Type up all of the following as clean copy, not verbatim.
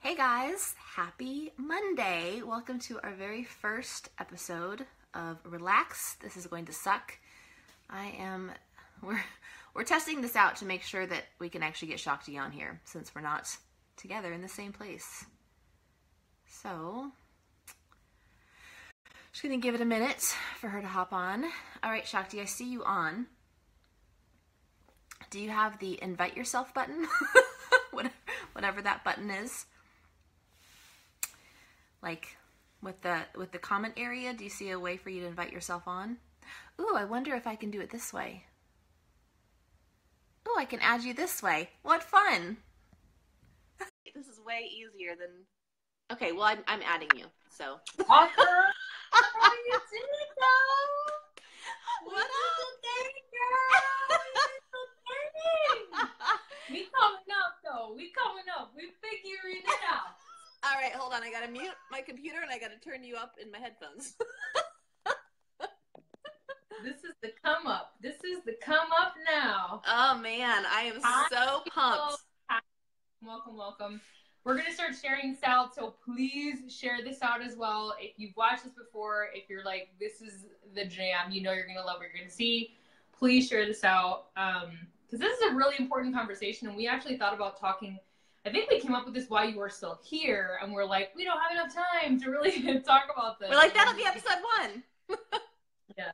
Hey guys, happy Monday. Welcome to our very first episode of Relax. This is going to suck. We're testing this out to make sure that we can actually get Shakti on here since we're not together in the same place. So, just gonna give it a minute for her to hop on. All right, Shakti, I see you on. Do you have the invite yourself button? Whatever that button is. Like with the comment area, do you see a way for you to invite yourself on? Ooh, I wonder if I can do it this way. Ooh, I can add you this way. What fun! This is way easier than... Okay, well, I'm adding you, so... Awesome! How are you doing, though? What up? We coming up, though. We coming up. We figuring it out. All right, hold on. I gotta mute my computer and I gotta turn you up in my headphones. This is the come up. This is the come up now. Oh man, I am so pumped. Welcome, welcome. We're gonna start sharing this out, so please share this out as well. If you've watched this before, if you're like, this is the jam, you know you're gonna love what you're gonna see, please share this out. Because this is a really important conversation, and we actually thought about talking. I think we came up with this while you were still here, and we're like, we don't have enough time to really talk about this. We're like, that'll be episode 1. Yeah.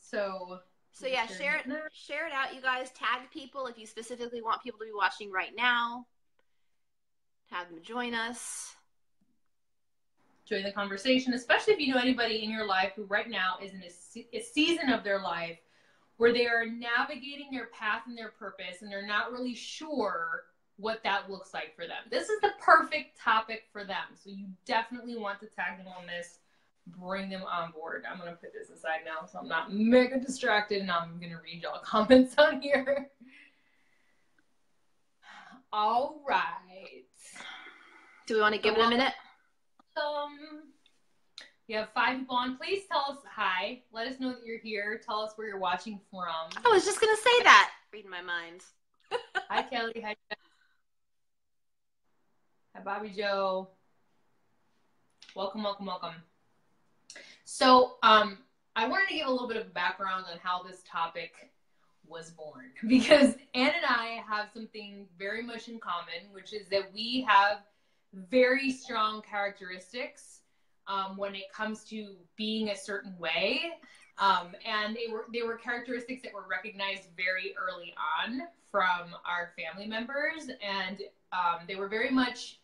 So yeah, share it out, you guys. Tag people if you specifically want people to be watching right now. Have them join us. Join the conversation, especially if you know anybody in your life who right now is in a season of their life where they are navigating their path and their purpose, and they're not really sure what that looks like for them. This is the perfect topic for them. So you definitely want to tag them on this, bring them on board. I'm going to put this aside now so I'm not mega distracted, and I'm going to read y'all comments on here. All right. Do we want to give it a minute? We have 5 people on. Please tell us hi. Let us know that you're here. Tell us where you're watching from. I was just going to say that. Reading my mind. Hi, Kelly. Hi, Jeff. Hi, Bobby Joe. Welcome, welcome, welcome. So, I wanted to give a little bit of background on how this topic was born. Because Ann and I have something very much in common, which is that we have very strong characteristics when it comes to being a certain way, and they were characteristics that were recognized very early on from our family members, and they were very much,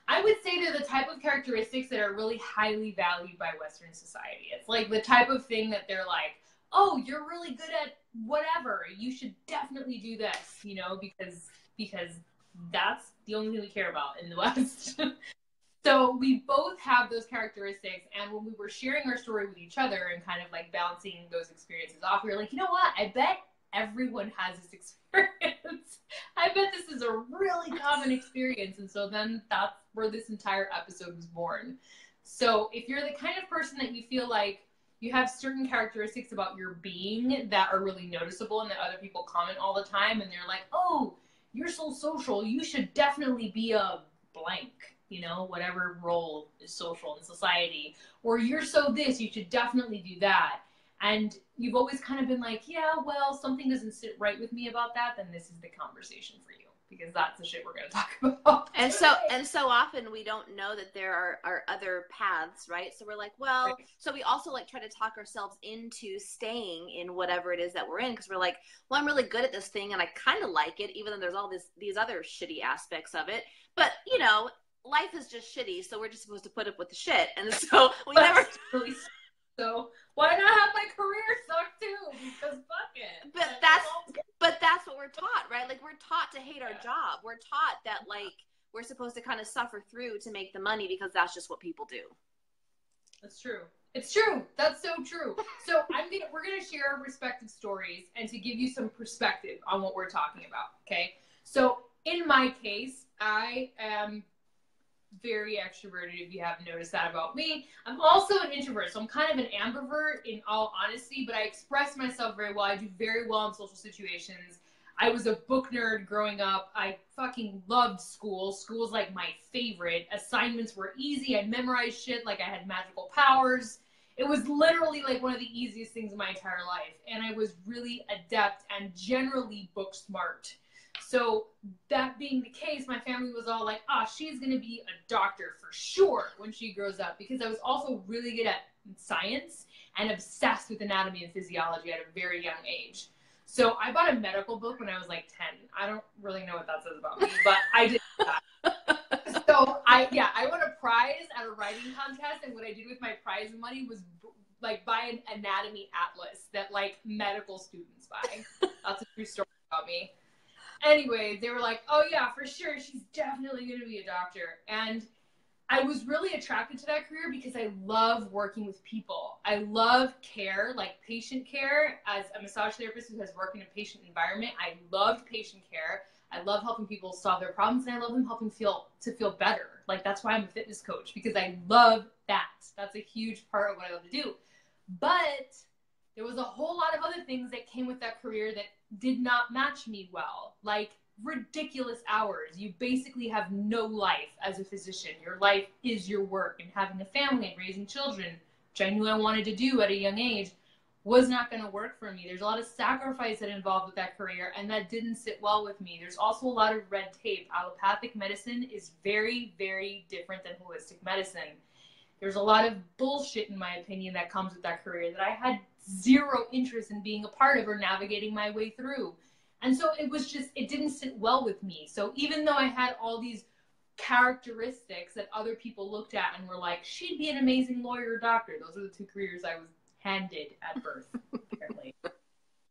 I would say they're the type of characteristics that are really highly valued by Western society. It's like the type of thing that they're like, oh, you're really good at whatever, you should definitely do this, you know, because that's the only thing we care about in the West. So we both have those characteristics, and when we were sharing our story with each other and kind of like bouncing those experiences off, we were like, you know what? I bet everyone has this experience. I bet this is a really common experience. And so then that's where this entire episode was born. So if you're the kind of person that you feel like you have certain characteristics about your being that are really noticeable and that other people comment all the time, and they're like, oh, you're so social, you should definitely be a blank. You know, whatever role is social in society, or you're so this, you should definitely do that. And you've always kind of been like, yeah, well, something doesn't sit right with me about that, then this is the conversation for you, because that's the shit we're going to talk about. And so often we don't know that there are other paths, right? So we're like, well, right. So we also like try to talk ourselves into staying in whatever it is that we're in, because we're like, well, I'm really good at this thing and I kind of like it, even though there's all these other shitty aspects of it. But, you know, life is just shitty, so we're just supposed to put up with the shit. And so we never... So why not have my career suck too? Because fuck it. But that's what we're taught, right? Like, we're taught to hate our job. We're taught that, like, we're supposed to kind of suffer through to make the money because that's just what people do. That's true. It's true. That's so true. So we're gonna share our respective stories and to give you some perspective on what we're talking about. Okay. So in my case, I am very extroverted, if you haven't noticed that about me. I'm also an introvert, so I'm kind of an ambivert in all honesty, but I express myself very well. I do very well in social situations. I was a book nerd growing up. I fucking loved school. School's like my favorite. Assignments were easy. I memorized shit like I had magical powers. It was literally like one of the easiest things in my entire life. And I was really adept and generally book smart. So that being the case, my family was all like, she's going to be a doctor for sure when she grows up, because I was also really good at science and obsessed with anatomy and physiology at a very young age. So I bought a medical book when I was like 10. I don't really know what that says about me, but I did that. So I won a prize at a writing contest, and what I did with my prize money was like buy an anatomy atlas that like medical students buy. That's a true story about me. Anyway, they were like, oh yeah, for sure, she's definitely going to be a doctor. And I was really attracted to that career because I love working with people. I love care, like patient care. As a massage therapist who has worked in a patient environment, I loved patient care. I love helping people solve their problems, and I love them helping feel better. Like, that's why I'm a fitness coach, because I love that. That's a huge part of what I love to do. But there was a whole lot of other things that came with that career that did not match me well, like ridiculous hours. You basically have no life as a physician. Your life is your work, and having a family and raising children, which I knew I wanted to do at a young age, was not going to work for me. There's a lot of sacrifice that involved with that career, and that didn't sit well with me. There's also a lot of red tape. Allopathic medicine is very, very different than holistic medicine. There's a lot of bullshit, in my opinion, that comes with that career that I had zero interest in being a part of or navigating my way through. And so it didn't sit well with me. So even though I had all these characteristics that other people looked at and were like, she'd be an amazing lawyer or doctor. Those are the two careers I was handed at birth, apparently.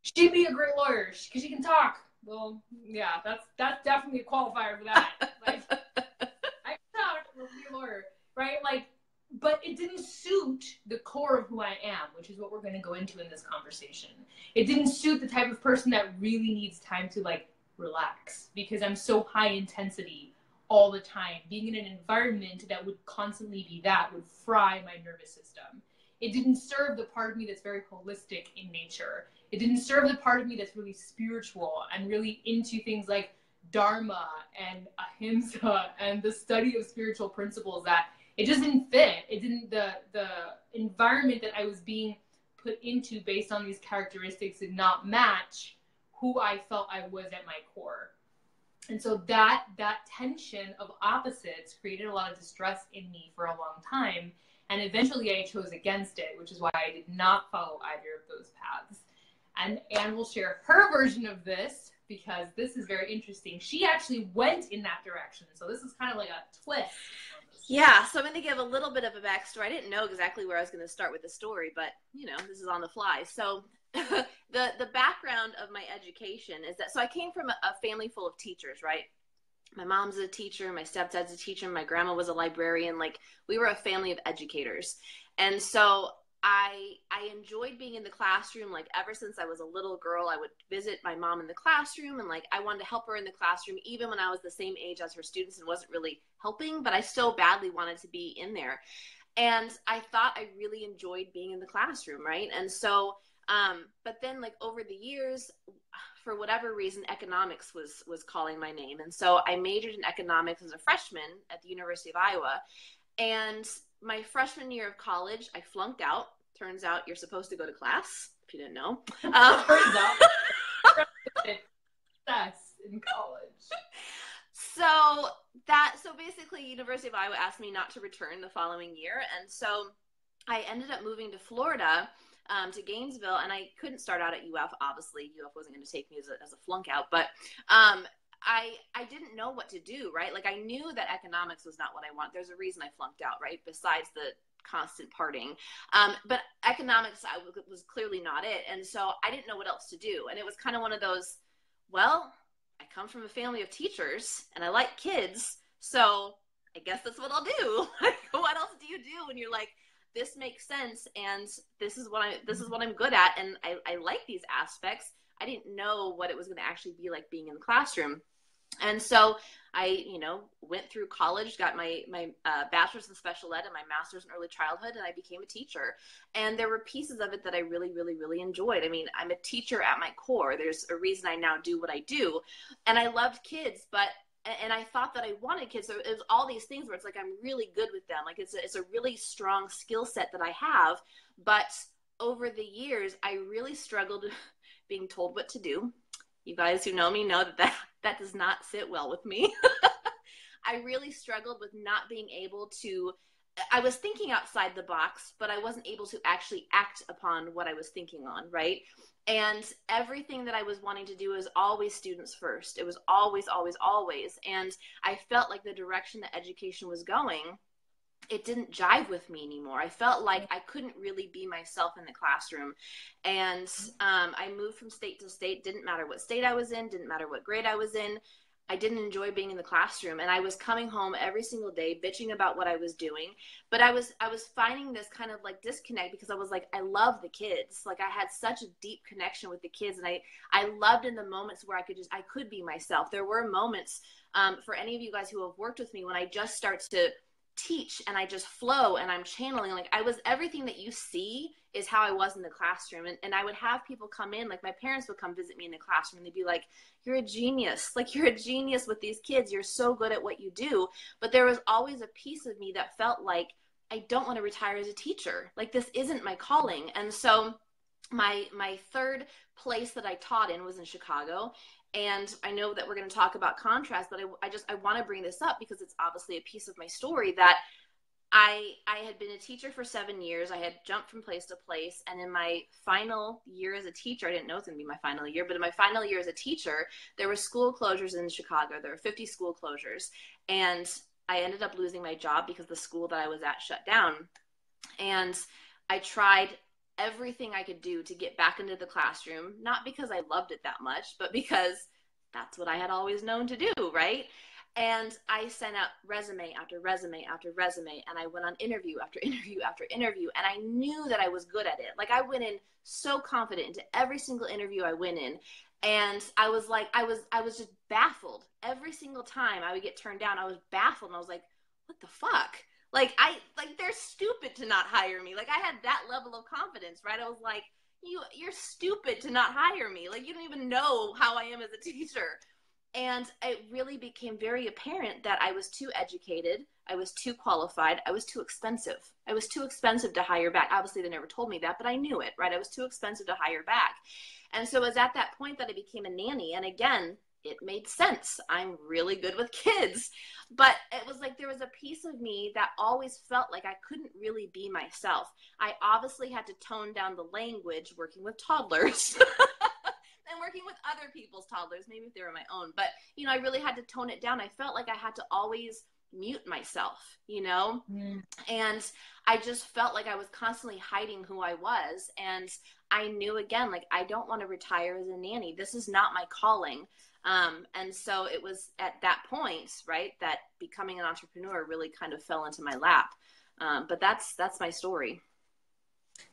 She'd be a great lawyer because she can talk. Well, yeah, that's definitely a qualifier for that. Like, I can talk, I'll be a lawyer, right? Like, but it didn't suit the core of who I am, which is what we're going to go into in this conversation. It didn't suit the type of person that really needs time to like relax, because I'm so high intensity all the time. Being in an environment that would constantly be that would fry my nervous system. It didn't serve the part of me that's very holistic in nature. It didn't serve the part of me that's really spiritual and really into things like dharma and ahimsa and the study of spiritual principles. That it just didn't fit. It didn't, the environment that I was being put into based on these characteristics did not match who I felt I was at my core. And so that tension of opposites created a lot of distress in me for a long time. And eventually I chose against it, which is why I did not follow either of those paths. And Anne will share her version of this, because this is very interesting. She actually went in that direction. So this is kind of like a twist. Yeah, so I'm going to give a little bit of a backstory. I didn't know exactly where I was going to start with the story, but, you know, this is on the fly. So the background of my education is that, so I came from a family full of teachers, right? My mom's a teacher, my stepdad's a teacher, my grandma was a librarian. Like, we were a family of educators. And so I enjoyed being in the classroom. Like, ever since I was a little girl, I would visit my mom in the classroom, and like, I wanted to help her in the classroom, even when I was the same age as her students and wasn't really helping, but I still badly wanted to be in there. And I thought I really enjoyed being in the classroom, right? And so, but then like over the years, for whatever reason, economics was calling my name. And so I majored in economics as a freshman at the University of Iowa. And my freshman year of college, I flunked out. Turns out you're supposed to go to class, if you didn't know. Turns out. Success in college. So basically, University of Iowa asked me not to return the following year. And so I ended up moving to Florida, to Gainesville, and I couldn't start out at UF. Obviously, UF wasn't going to take me as a flunk out, but I didn't know what to do, right? Like, I knew that economics was not what I want. There's a reason I flunked out, right? Besides the constant partying. But economics was clearly not it. And so I didn't know what else to do. And it was kind of one of those, well, I come from a family of teachers and I like kids, so I guess that's what I'll do. What else do you do when you're like, this makes sense, and this is what I'm good at, and I like these aspects. I didn't know what it was going to actually be like being in the classroom. And so I, went through college, got my bachelor's in special ed and my master's in early childhood, and I became a teacher. And there were pieces of it that I really, really, really enjoyed. I mean, I'm a teacher at my core. There's a reason I now do what I do. And I loved kids, and I thought that I wanted kids. So it was all these things where it's like, I'm really good with them. Like it's a really strong skill set that I have. But over the years, I really struggled being told what to do. You guys who know me know that does not sit well with me. I really struggled with not being able to, I was thinking outside the box, but I wasn't able to actually act upon what I was thinking on, right? And everything that I was wanting to do was always students first. It was always, always, always. And I felt like the direction that education was going, it didn't jive with me anymore. I felt like I couldn't really be myself in the classroom. And I moved from state to state. Didn't matter what state I was in, didn't matter what grade I was in. I didn't enjoy being in the classroom, and I was coming home every single day bitching about what I was doing. But I was finding this kind of like disconnect, because I was like, I love the kids. Like I had such a deep connection with the kids, and I loved in the moments where I could be myself. There were moments for any of you guys who have worked with me when I just start to teach and I just flow and I'm channeling. Like I was, everything that you see is how I was in the classroom. And I would have people come in, like my parents would come visit me in the classroom, and they'd be like, you're a genius. Like you're a genius with these kids. You're so good at what you do. But there was always a piece of me that felt like I don't want to retire as a teacher. Like this isn't my calling. And so my third place that I taught in was in Chicago. And I know that we're going to talk about contrast, but I want to bring this up because it's obviously a piece of my story that I had been a teacher for 7 years. I had jumped from place to place. And in my final year as a teacher, I didn't know it was going to be my final year, but in my final year as a teacher, there were school closures in Chicago. There were 50 school closures. And I ended up losing my job because the school that I was at shut down. And I tried everything I could do to get back into the classroom, not because I loved it that much, but because that's what I had always known to do, right? And I sent out resume after resume after resume, and I went on interview after interview after interview, and I knew that I was good at it. Like I went in so confident into every single interview I went in, and I was like, I was just baffled. Every single time I would get turned down, I was baffled, and I was like, what the fuck? Like they're stupid to not hire me. Like I had that level of confidence, right? I was like, you're stupid to not hire me. Like you don't even know how I am as a teacher. And it really became very apparent that I was too educated, I was too qualified, I was too expensive. I was too expensive to hire back. Obviously, they never told me that, but I knew it, right? I was too expensive to hire back. And so it was at that point that I became a nanny. And again, it made sense. I'm really good with kids. But it was like there was a piece of me that always felt like I couldn't really be myself. I obviously had to tone down the language working with toddlers. And working with other people's toddlers, maybe if they were my own. But, I really had to tone it down. I felt like I had to always mute myself, And I just felt like I was constantly hiding who I was. And I knew, again, like, I don't want to retire as a nanny. This is not my calling. And so it was at that point, right, that becoming an entrepreneur really kind of fell into my lap. But that's my story.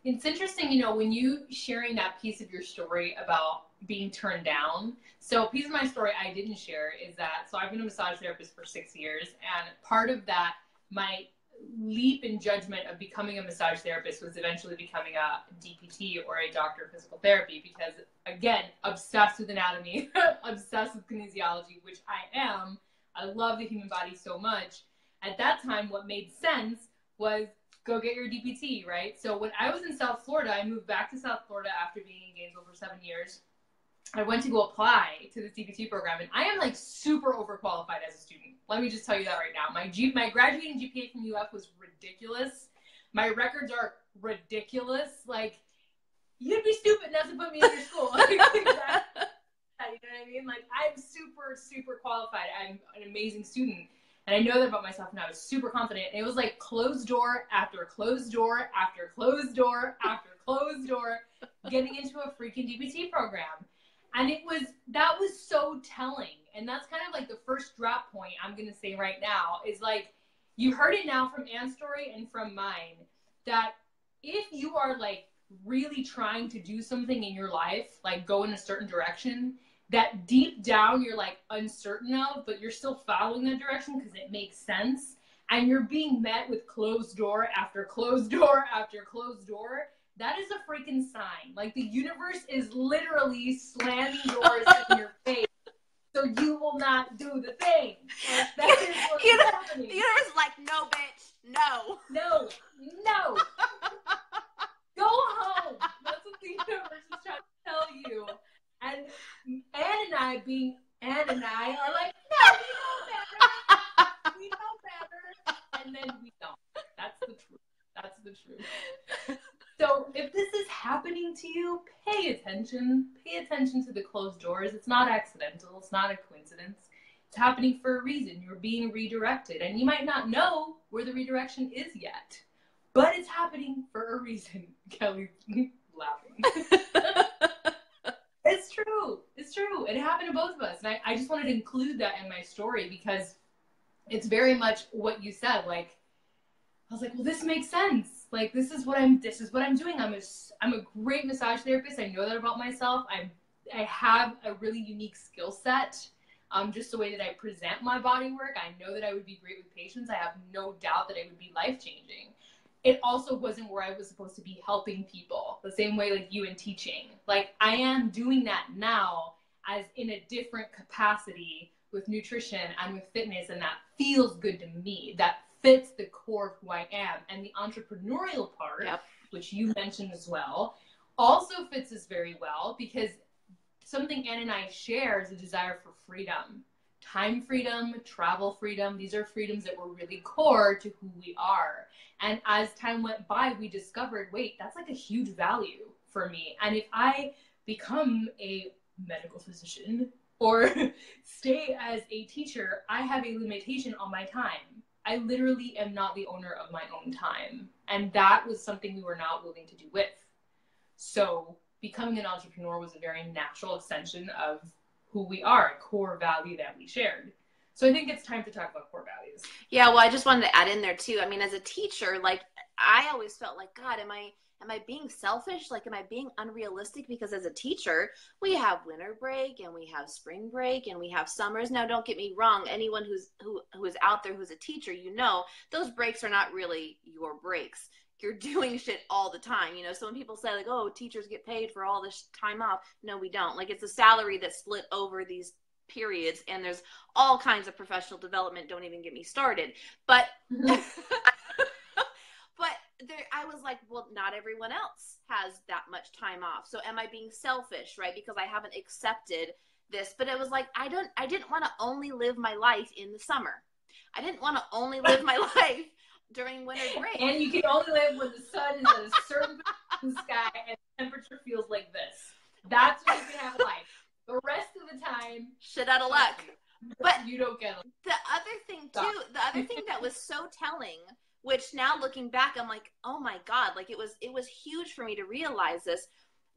It's interesting, when you sharing that piece of your story about being turned down. So a piece of my story I didn't share is that, so I've been a massage therapist for 6 years, and part of that, my leap in judgment of becoming a massage therapist was eventually becoming a DPT, or a doctor of physical therapy, because again, obsessed with anatomy, obsessed with kinesiology, which I am. I love the human body so much. At that time, what made sense was go get your DPT, right? So when I was in South Florida, I moved back to South Florida after being in Gainesville for 7 years. I went to go apply to the DPT program, and I am like super overqualified as a student. Let me just tell you that right now. My graduating GPA from UF was ridiculous. My records are ridiculous. Like, you'd be stupid not to put me in your school. You know what I mean? Like, I'm super, super qualified. I'm an amazing student. And I know that about myself, and I was super confident. And it was like closed door after closed door after closed door after closed door, getting into a freaking DPT program. And that was so telling. And that's kind of like the first drop point I'm going to say right now is like, you heard it now from Anne's story and from mine, that if you are like really trying to do something in your life, like go in a certain direction, that deep down you're like uncertain of, but you're still following that direction because it makes sense. And you're being met with closed door after closed door after closed door. That is a freaking sign. Like the universe is literally slamming doors in your face, so you will not do the thing. Like, that is what's happening. The universe is like, no, bitch, no. No, no. Go home. That's what the universe is trying to tell you. And Anne and I are like, no, we know better. We know better. And then we don't. That's the truth. That's the truth. So if this is happening to you, pay attention. Pay attention to the closed doors. It's not accidental. It's not a coincidence. It's happening for a reason. You're being redirected. And you might not know where the redirection is yet. But it's happening for a reason. Kelly's laughing. It's true. It's true. It happened to both of us. And I just wanted to include that in my story because it's very much what you said. Like, I was like, well, this makes sense. Like, this is what I'm doing. I'm a great massage therapist. I know that about myself. I have a really unique skill set. Just the way that I present my body work. I know that I would be great with patients. I have no doubt that it would be life-changing. It also wasn't where I was supposed to be helping people the same way like you in teaching. Like I am doing that now as in a different capacity with nutrition and with fitness, and that feels good to me. That fits the core of who I am. And the entrepreneurial part, yep, which you mentioned as well, also fits us very well because something Anne and I share is a desire for freedom. Time freedom, travel freedom. These are freedoms that were really core to who we are. And as time went by, we discovered, wait, that's like a huge value for me. And if I become a medical physician or stay as a teacher, I have a limitation on my time. I literally am not the owner of my own time. And that was something we were not willing to do with. So becoming an entrepreneur was a very natural extension of who we are, a core value that we shared. So I think it's time to talk about core values. Yeah, well, I just wanted to add in there too. I mean, as a teacher, like I always felt like, God, am I being selfish? Like, am I being unrealistic? Because as a teacher, we have winter break and we have spring break and we have summers. Now, don't get me wrong. Anyone who is out there who's a teacher, you know, those breaks are not really your breaks. You're doing shit all the time, you know. So when people say like, oh, teachers get paid for all this time off, no, we don't. Like, it's a salary that's split over these periods, and there's all kinds of professional development. Don't even get me started. But but there, I was like, well, not everyone else has that much time off. So am I being selfish, right? Because I haven't accepted this. But it was like, I didn't want to only live my life in the summer. I didn't want to only live my life during winter break. And you can only live when the sun is at a certain sky and the temperature feels like this. That's when you can have life. The rest of the time, shit out of luck. But you don't get it. The other thing too, the other thing that was so telling, which now looking back, I'm like, oh my God, like it was huge for me to realize this.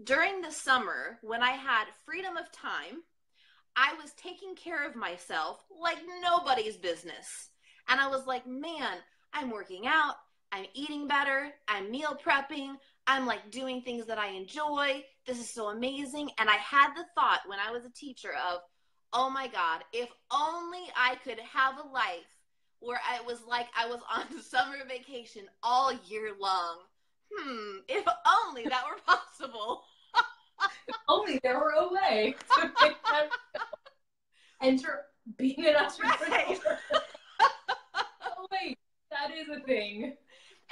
During the summer, when I had freedom of time, I was taking care of myself like nobody's business. And I was like, man, I'm working out, I'm eating better, I'm meal prepping, I'm like doing things that I enjoy. This is so amazing. And I had the thought when I was a teacher of, oh my God, if only I could have a life where I was like I was on summer vacation all year long. If only that were possible. If only there were a way to make that enter being an entrepreneur. Right. Oh wait, that is a thing.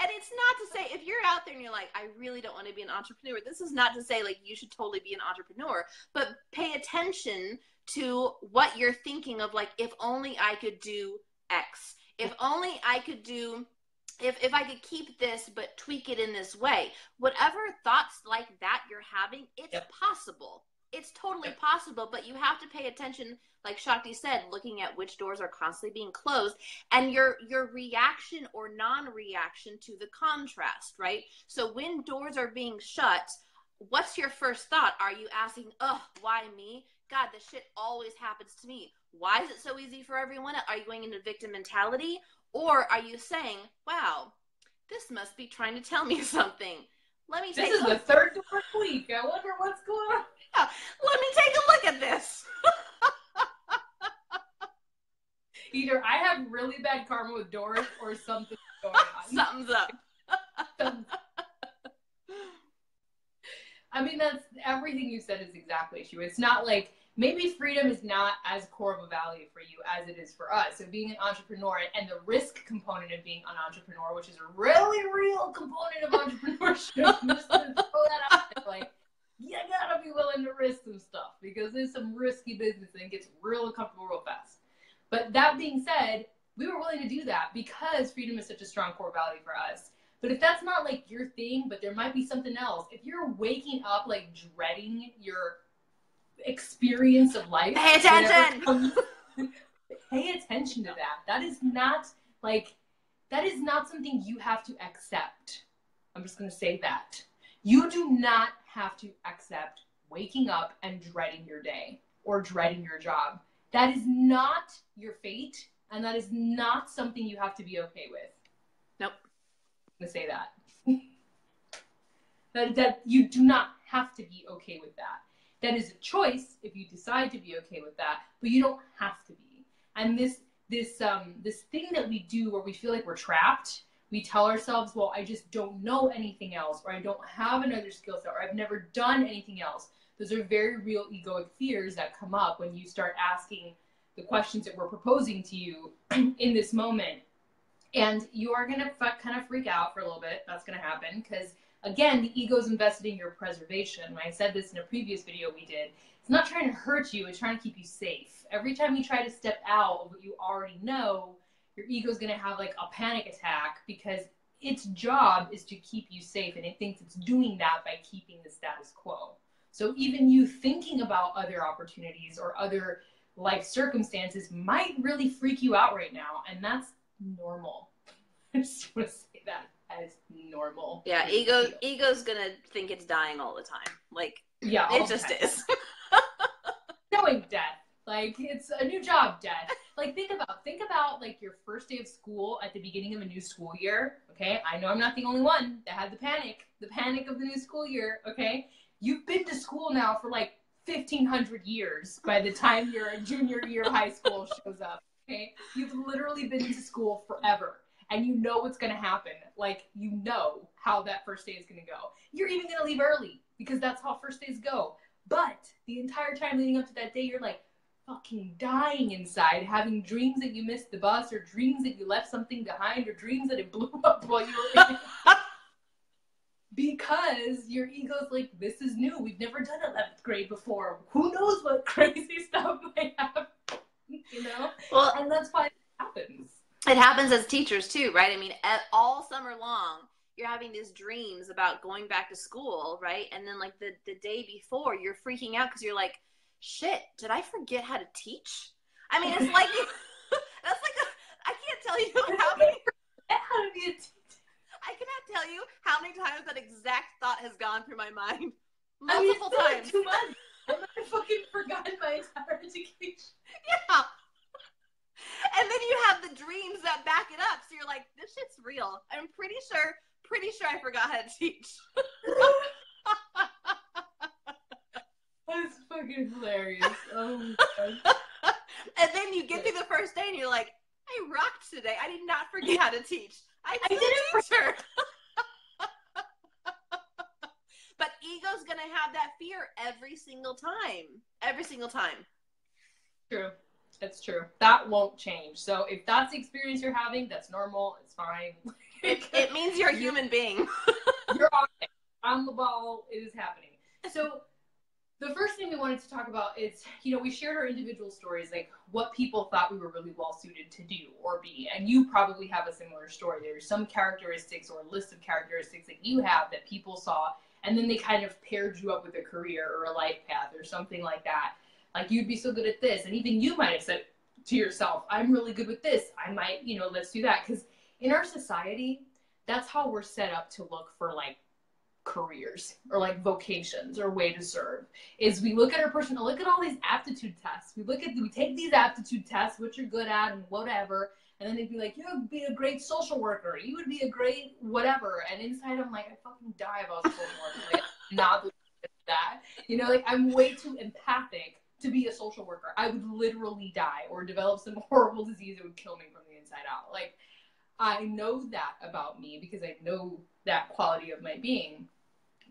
And it's not to say, if you're out there and you're like, I really don't want to be an entrepreneur, this is not to say like you should totally be an entrepreneur, but pay attention to what you're thinking of, like, if only I could do X, if only I could do, if I could keep this but tweak it in this way. Whatever thoughts like that you're having, it's possible. It's totally possible, but you have to pay attention, like Shakti said, looking at which doors are constantly being closed and your reaction or non-reaction to the contrast, right? So when doors are being shut, what's your first thought? Are you asking, oh, why me? God, this shit always happens to me. Why is it so easy for everyone? Are you going into victim mentality? Or are you saying, wow, this must be trying to tell me something. Let me take This is the third door week. I wonder what's going on. Yeah, let me take a look at this. Either I have really bad karma with doors or something's going on. Something's up. I mean, that's everything you said is exactly true. It's not like, maybe freedom is not as core of a value for you as it is for us. So being an entrepreneur and the risk component of being an entrepreneur, which is a really real component of entrepreneurship, I'm just gonna throw that out there. Like, you gotta be willing to risk some stuff because there's some risky business and it gets real uncomfortable real fast. But that being said, we were willing to do that because freedom is such a strong core value for us. But if that's not like your thing, but there might be something else. If you're waking up like dreading your experience of life, pay attention. Pay attention to that. That is not something you have to accept. I'm just going to say that. You do not have to accept waking up and dreading your day or dreading your job. That is not your fate, and that is not something you have to be okay with. Nope. I'm going to say that. that you do not have to be okay with that. That is a choice if you decide to be okay with that, but you don't have to be. And this thing that we do where we feel like we're trapped, we tell ourselves, well, I just don't know anything else, or I don't have another skill set, or I've never done anything else. Those are very real egoic fears that come up when you start asking the questions that we're proposing to you in this moment. And you are going to kind of freak out for a little bit. That's going to happen because, again, the ego is invested in your preservation. When I said this in a previous video we did, it's not trying to hurt you. It's trying to keep you safe. Every time you try to step out of what you already know, your ego is going to have like a panic attack because its job is to keep you safe. And it thinks it's doing that by keeping the status quo. So even you thinking about other opportunities or other life circumstances might really freak you out right now. And that's normal. I just want to say that as normal. Yeah, ego's gonna think it's dying all the time. Like, yeah, it just is. Knowing death. Like, it's a new job, death. Like, think about like your first day of school at the beginning of a new school year. Okay, I know I'm not the only one that had the panic of the new school year. Okay, you've been to school now for like 1,500 years by the time your junior year of high school shows up. Okay, you've literally been to school forever. And you know what's going to happen. Like, you know how that first day is going to go. You're even going to leave early because that's how first days go. But the entire time leading up to that day, you're like fucking dying inside, having dreams that you missed the bus or dreams that you left something behind or dreams that it blew up while you were in it. Because your ego's like, this is new. We've never done 11th grade before. Who knows what crazy stuff might happen, you know? Well, and that's why it happens. It happens as teachers too, right? I mean, all summer long, you're having these dreams about going back to school, right? And then like the day before, you're freaking out because you're like, shit, did I forget how to teach? I mean, it's like, that's like, I can't tell you how many, I cannot tell you how many times that exact thought has gone through my mind. Multiple times. Like 2 months. I fucking forgot my entire education. Yeah. And then you have the dreams that back it up. So you're like, this shit's real. I'm pretty sure I forgot how to teach. That's fucking hilarious. Oh my God. And then you get through the first day and you're like, I rocked today. I did not forget how to teach. I did a teacher. But ego's going to have that fear every single time. Every single time. True. That's true. That won't change. So if that's the experience you're having, that's normal. It's fine. It means you're a human being. You're on it. On the ball. It is happening. So the first thing we wanted to talk about is, you know, we shared our individual stories, like what people thought we were really well suited to do or be. And you probably have a similar story. There's some characteristics or a list of characteristics that you have that people saw, and then they kind of paired you up with a career or a life path or something like that. Like, you'd be so good at this. And even you might have said to yourself, I'm really good with this. I might, you know, let's do that. Because in our society, that's how we're set up to look for, like, careers or, like, vocations or way to serve. Is we look at our person, look at all these aptitude tests. We take these aptitude tests, what you're good at and whatever. And then they'd be like, you would be a great social worker. You would be a great whatever. And inside, I'm like, I fucking die about social work. Like, not that. You know, like, I'm way too empathic to be a social worker. I would literally die or develop some horrible disease that would kill me from the inside out. Like, I know that about me because I know that quality of my being.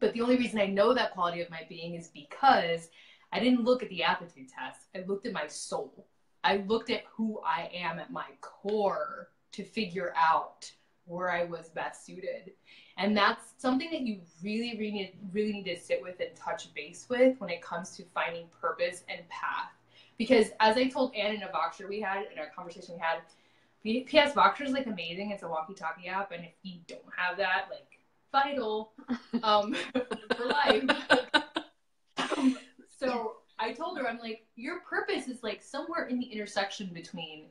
But the only reason I know that quality of my being is because I didn't look at the aptitude test. I looked at my soul. I looked at who I am at my core to figure out where I was best suited. And that's something that you really need to sit with and touch base with when it comes to finding purpose and path. Because as I told Ann in a Voxer we had, in our conversation we had, P.S. Voxer is like amazing. It's a walkie-talkie app. And if you don't have that, like, vital for life. So I told her, I'm like, your purpose is like somewhere in the intersection between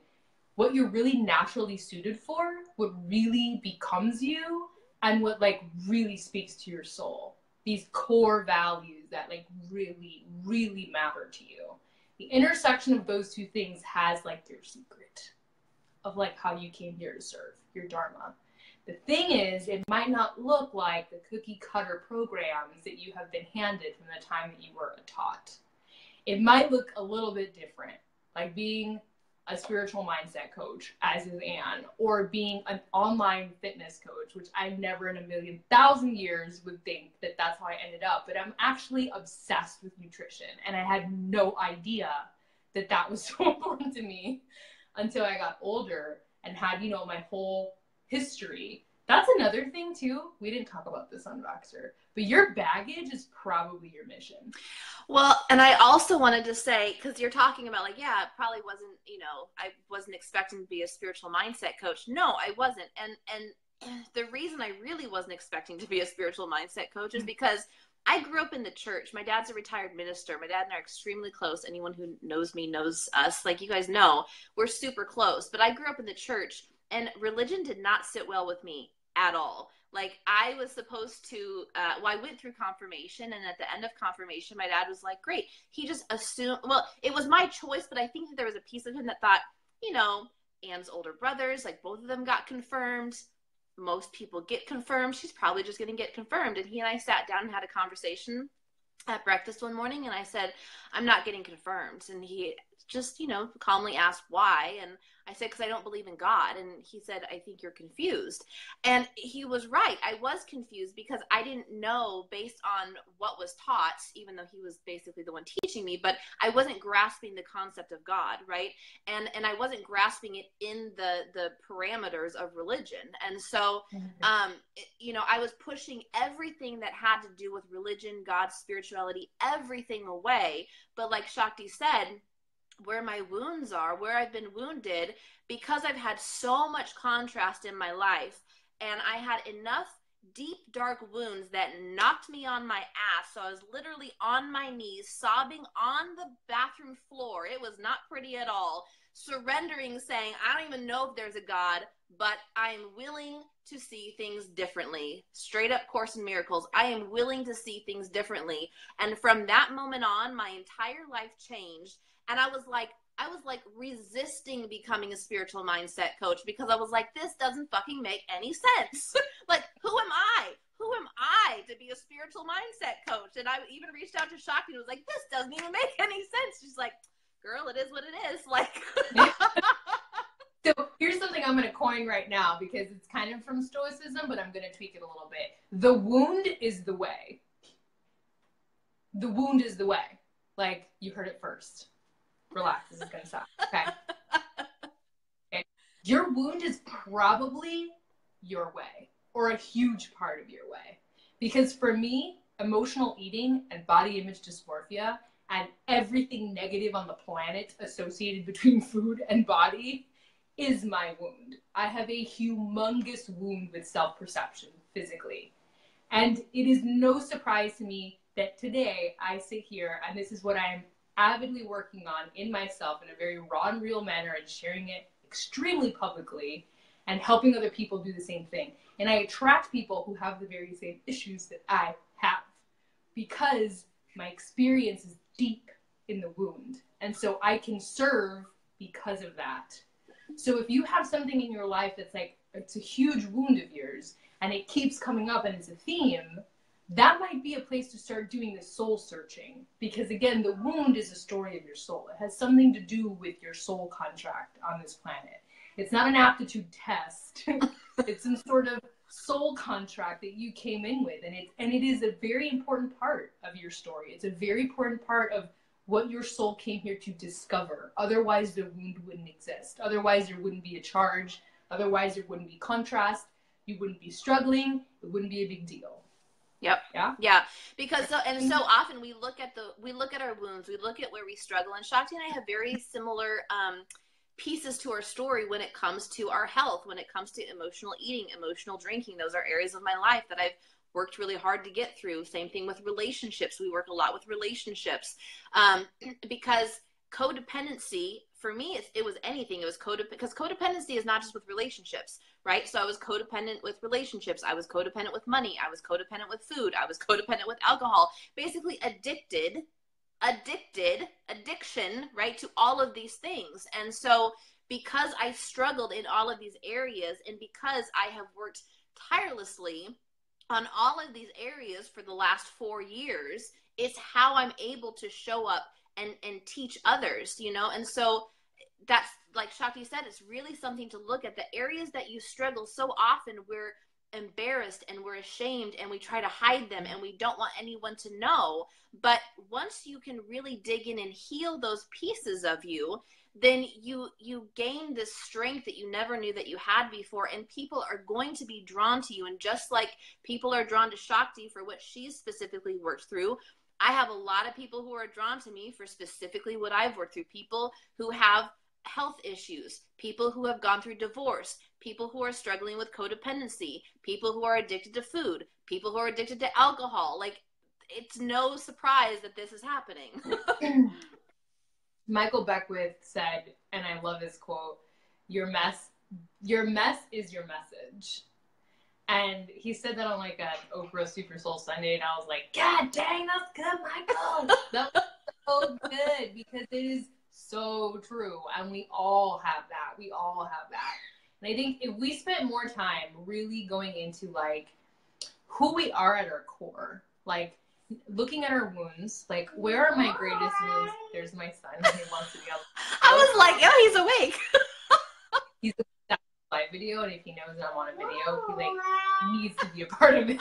what you're really naturally suited for, what really becomes you, and what like really speaks to your soul. These core values that like really matter to you. The intersection of those two things has like your secret of like how you came here to serve, your dharma. The thing is, it might not look like the cookie cutter programs that you have been handed from the time that you were taught. It might look a little bit different, like being a spiritual mindset coach, as is Anne, or being an online fitness coach, which I never in a million thousand years would think that that's how I ended up. But I'm actually obsessed with nutrition, and I had no idea that that was so important to me until I got older and had, you know, my whole history. That's another thing too. We didn't talk about this on Voxer, but your baggage is probably your mission. Well, and I also wanted to say, because you're talking about like, yeah, it probably wasn't, you know, I wasn't expecting to be a spiritual mindset coach. No, I wasn't. And the reason I really wasn't expecting to be a spiritual mindset coach is because I grew up in the church. My dad's a retired minister. My dad and I are extremely close. Anyone who knows me knows us. Like you guys know, we're super close. But I grew up in the church, and religion did not sit well with me at all. Like I was supposed to, I went through confirmation, and at the end of confirmation, my dad was like, great. He just assumed, well, it was my choice, but I think that there was a piece of him that thought, you know, Anne's older brothers, like both of them got confirmed. Most people get confirmed. She's probably just going to get confirmed. And he and I sat down and had a conversation at breakfast one morning, and I said, I'm not getting confirmed. And he just, you know, calmly asked why. And I said, because I don't believe in God. And he said, I think you're confused. And he was right. I was confused because I didn't know based on what was taught, even though he was basically the one teaching me, but I wasn't grasping the concept of God, right? And I wasn't grasping it in the parameters of religion. And so, you know, I was pushing everything that had to do with religion, God, spirituality, everything away. But like Shakti said, where my wounds are, where I've been wounded, because I've had so much contrast in my life, and I had enough deep, dark wounds that knocked me on my ass. So I was literally on my knees, sobbing on the bathroom floor. It was not pretty at all. Surrendering, saying, I don't even know if there's a God, but I am willing to see things differently. Straight up Course in Miracles. I am willing to see things differently. And from that moment on, my entire life changed. And I was like resisting becoming a spiritual mindset coach because I was like, this doesn't fucking make any sense. Like, who am I? Who am I to be a spiritual mindset coach? And I even reached out to Shakti and was like, this doesn't even make any sense. She's like, girl, it is what it is. Like, so here's something I'm going to coin right now because it's kind of from Stoicism, but I'm going to tweak it a little bit. The wound is the way. The wound is the way. Like, you heard it first. Relax, this is going to suck. Okay. Your wound is probably your way, or a huge part of your way. Because for me, emotional eating and body image dysmorphia and everything negative on the planet associated between food and body is my wound. I have a humongous wound with self-perception physically. And it is no surprise to me that today I sit here and this is what I'm avidly working on in myself in a very raw and real manner and sharing it extremely publicly and helping other people do the same thing. And I attract people who have the very same issues that I have because my experience is deep in the wound. And so I can serve because of that. So if you have something in your life that's like, it's a huge wound of yours and it keeps coming up and it's a theme, that might be a place to start doing the soul searching. Because again, the wound is a story of your soul. It has something to do with your soul contract on this planet. It's not an aptitude test. It's some sort of soul contract that you came in with. And it is a very important part of your story. It's a very important part of what your soul came here to discover. Otherwise, the wound wouldn't exist. Otherwise, there wouldn't be a charge. Otherwise, there wouldn't be contrast. You wouldn't be struggling. It wouldn't be a big deal. Yep. Yeah. Yeah. Because so often we look at our wounds, we look at where we struggle, and Shakti and I have very similar pieces to our story when it comes to our health, when it comes to emotional eating, emotional drinking. Those are areas of my life that I've worked really hard to get through. Same thing with relationships. We work a lot with relationships because codependency, for me, it was anything. It was because codependency is not just with relationships, right? So I was codependent with relationships. I was codependent with money. I was codependent with food. I was codependent with alcohol. Basically addiction, right, to all of these things. And so because I struggled in all of these areas, and because I have worked tirelessly on all of these areas for the last 4 years, it's how I'm able to show up and teach others, you know? And so that's, like Shakti said, it's really something to look at. The areas that you struggle, so often we're embarrassed and we're ashamed and we try to hide them and we don't want anyone to know. But once you can really dig in and heal those pieces of you, then you gain this strength that you never knew that you had before, and people are going to be drawn to you. And just like people are drawn to Shakti for what she's specifically worked through, I have a lot of people who are drawn to me for specifically what I've worked through. People who have health issues, people who have gone through divorce, people who are struggling with codependency, people who are addicted to food, people who are addicted to alcohol. Like, it's no surprise that this is happening. Michael Beckwith said, and I love this quote, your mess is your message. And he said that on like an Oprah Super Soul Sunday, and I was like, God dang, that's good, Michael. That was so good, because it is so true. And we all have that. We all have that. And I think if we spent more time really going into like who we are at our core, like looking at our wounds, like where are my greatest wounds? There's my son. He wants to be able to I was like, yeah, he's awake. He's a live video, and if he knows that I'm on a video, he like needs to be a part of it.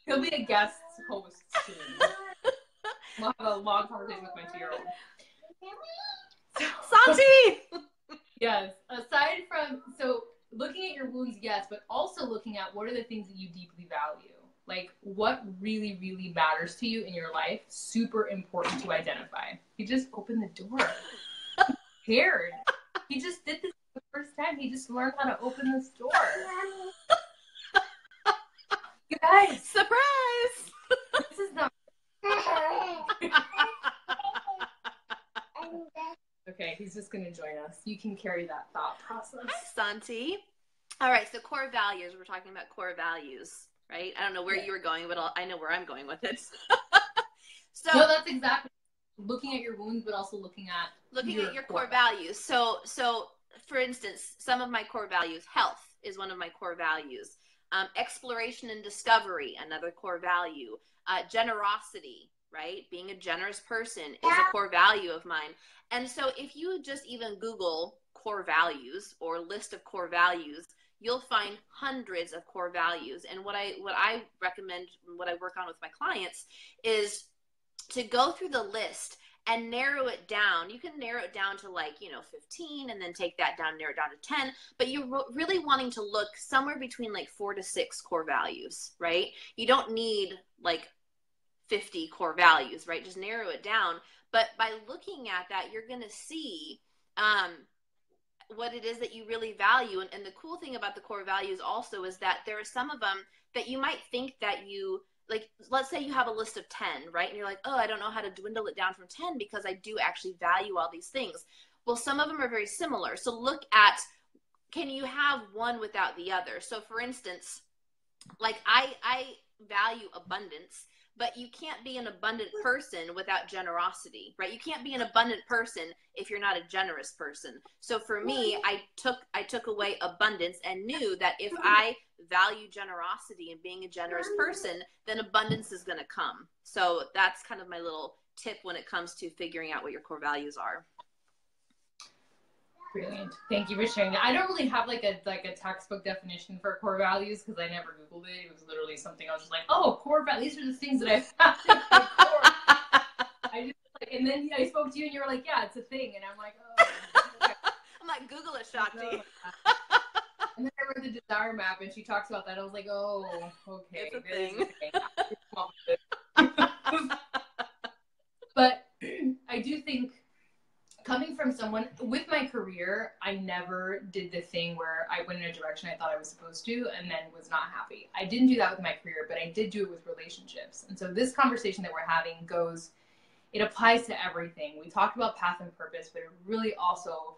He'll be a guest host soon. We'll have a long conversation with my 2-year-old. Santi! Yes. Aside from, so looking at your wounds, yes, but also looking at what are the things that you deeply value. Like, what really, really matters to you in your life, super important to identify. He just opened the door. He's scared. He just did this for the first time. He just learned how to open this door. You guys. Surprise! This is not... Okay, he's just going to join us. You can carry that thought process. Hi, Santi. All right, so core values. We're talking about core values, right? I don't know where you were going, but I know where I'm going with it. So no, that's exactly looking at your wounds, but also looking at your core values. So for instance, some of my core values, health is one of my core values. Exploration and discovery, another core value. Generosity, right? Being a generous person is a core value of mine. And so if you just even Google core values or list of core values, you'll find hundreds of core values. And what I recommend, what I work on with my clients, is to go through the list and narrow it down. You can narrow it down to 15, and then take that down, narrow it down to 10, but you're really wanting to look somewhere between 4 to 6 core values, right? You don't need 50 core values, right? Just narrow it down. But by looking at that, you're going to see what it is that you really value. And the cool thing about the core values also is that there are some of them that you might think that you, let's say you have a list of 10, right? And you're like, oh, I don't know how to dwindle it down from 10 because I do actually value all these things. Well, some of them are very similar. So look at, can you have one without the other? So for instance, I value abundance, but you can't be an abundant person without generosity, right? You can't be an abundant person if you're not a generous person. So for me, I took away abundance and knew that if I value generosity and being a generous person, then abundance is going to come. So that's kind of my little tip when it comes to figuring out what your core values are. Brilliant. Thank you for sharing that. I don't really have like a textbook definition for core values because I never Googled it. It was literally something I was just like, oh, core values. These are the things that I found in my core. I just like, and then I spoke to you and you were like, yeah, it's a thing. And I'm like, oh. Okay. I'm like, Google it, Shakti. And then I read the desire map and she talks about that. I was like, oh, okay. It's a thing. But I do think, coming from someone with my career, I never did the thing where I went in a direction I thought I was supposed to and then was not happy. I didn't do that with my career, but I did do it with relationships. And so this conversation that we're having it applies to everything. We talked about path and purpose, but it really also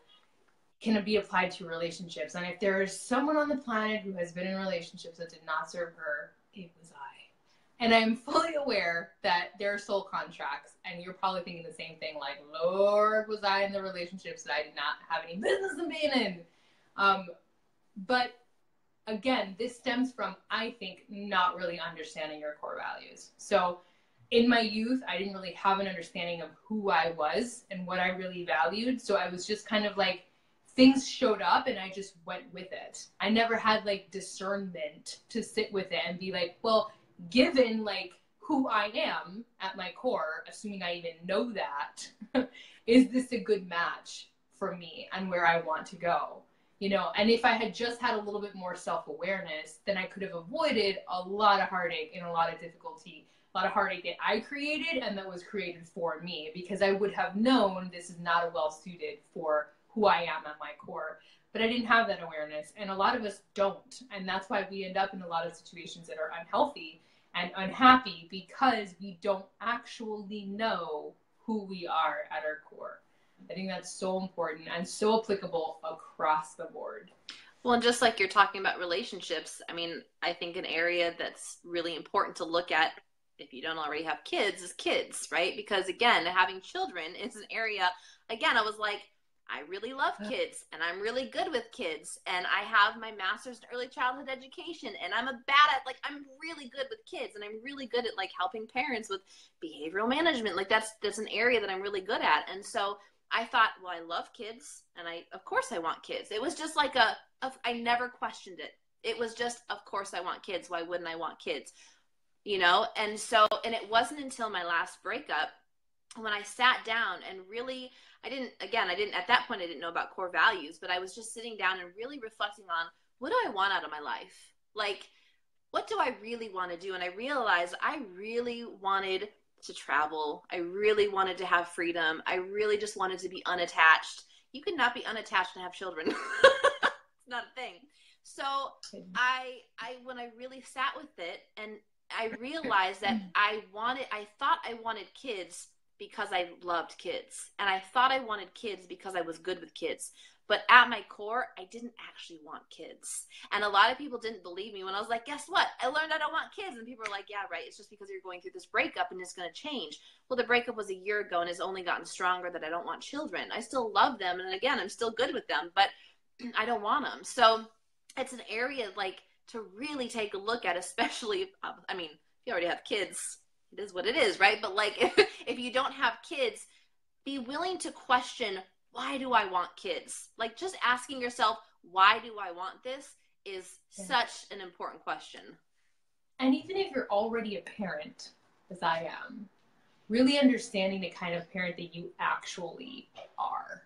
can be applied to relationships. And if there is someone on the planet who has been in relationships that did not serve her, it was I. And I'm fully aware that there are soul contracts, and you're probably thinking the same thing, like, Lord, was I in the relationships that I did not have any business in being in? But again, this stems from, I think, not really understanding your core values. So in my youth, I didn't really have an understanding of who I was and what I really valued. So I was just kind of like, things showed up and I just went with it. I never had like discernment to sit with it and be like, well, given like who I am at my core, assuming I even know that, is this a good match for me and where I want to go? You know, and if I had just had a little bit more self-awareness, then I could have avoided a lot of heartache and a lot of difficulty, a lot of heartache that I created and that was created for me, because I would have known this is not a well-suited for who I am at my core. But I didn't have that awareness, and a lot of us don't. And that's why we end up in a lot of situations that are unhealthy and unhappy, because we don't actually know who we are at our core. I think that's so important and so applicable across the board. Well, and just like you're talking about relationships, I mean, I think an area that's really important to look at if you don't already have kids is kids, right? Because again, having children is an area, again, I was like, I really love kids and I'm really good with kids and I have my master's in early childhood education and I'm I'm really good with kids and I'm really good at like helping parents with behavioral management. Like that's an area that I'm really good at. And so I thought, well, I love kids and of course I want kids. It was just like I never questioned it. It was just, of course I want kids. Why wouldn't I want kids? You know? And it wasn't until my last breakup when I sat down and really, I didn't, at that point, I didn't know about core values, but I was just sitting down and really reflecting on, what do I want out of my life? Like, what do I really want to do? And I realized I really wanted to travel. I really wanted to have freedom. I really just wanted to be unattached. You could not be unattached and have children. It's not a thing. So when I really sat with it and I realized that I thought I wanted kids because I loved kids. And I thought I wanted kids because I was good with kids. But at my core, I didn't actually want kids. And a lot of people didn't believe me when I was like, guess what? I learned I don't want kids. And people are like, yeah, right. It's just because you're going through this breakup and it's going to change. Well, the breakup was a year ago and has only gotten stronger that I don't want children. I still love them. And again, I'm still good with them, but I don't want them. So it's an area like to really take a look at, especially, if you already have kids, it is what it is, right? But like if you don't have kids, be willing to question, why do I want kids? Like just asking yourself, why do I want this is such an important question. And even if you're already a parent, as I am, really understanding the kind of parent that you actually are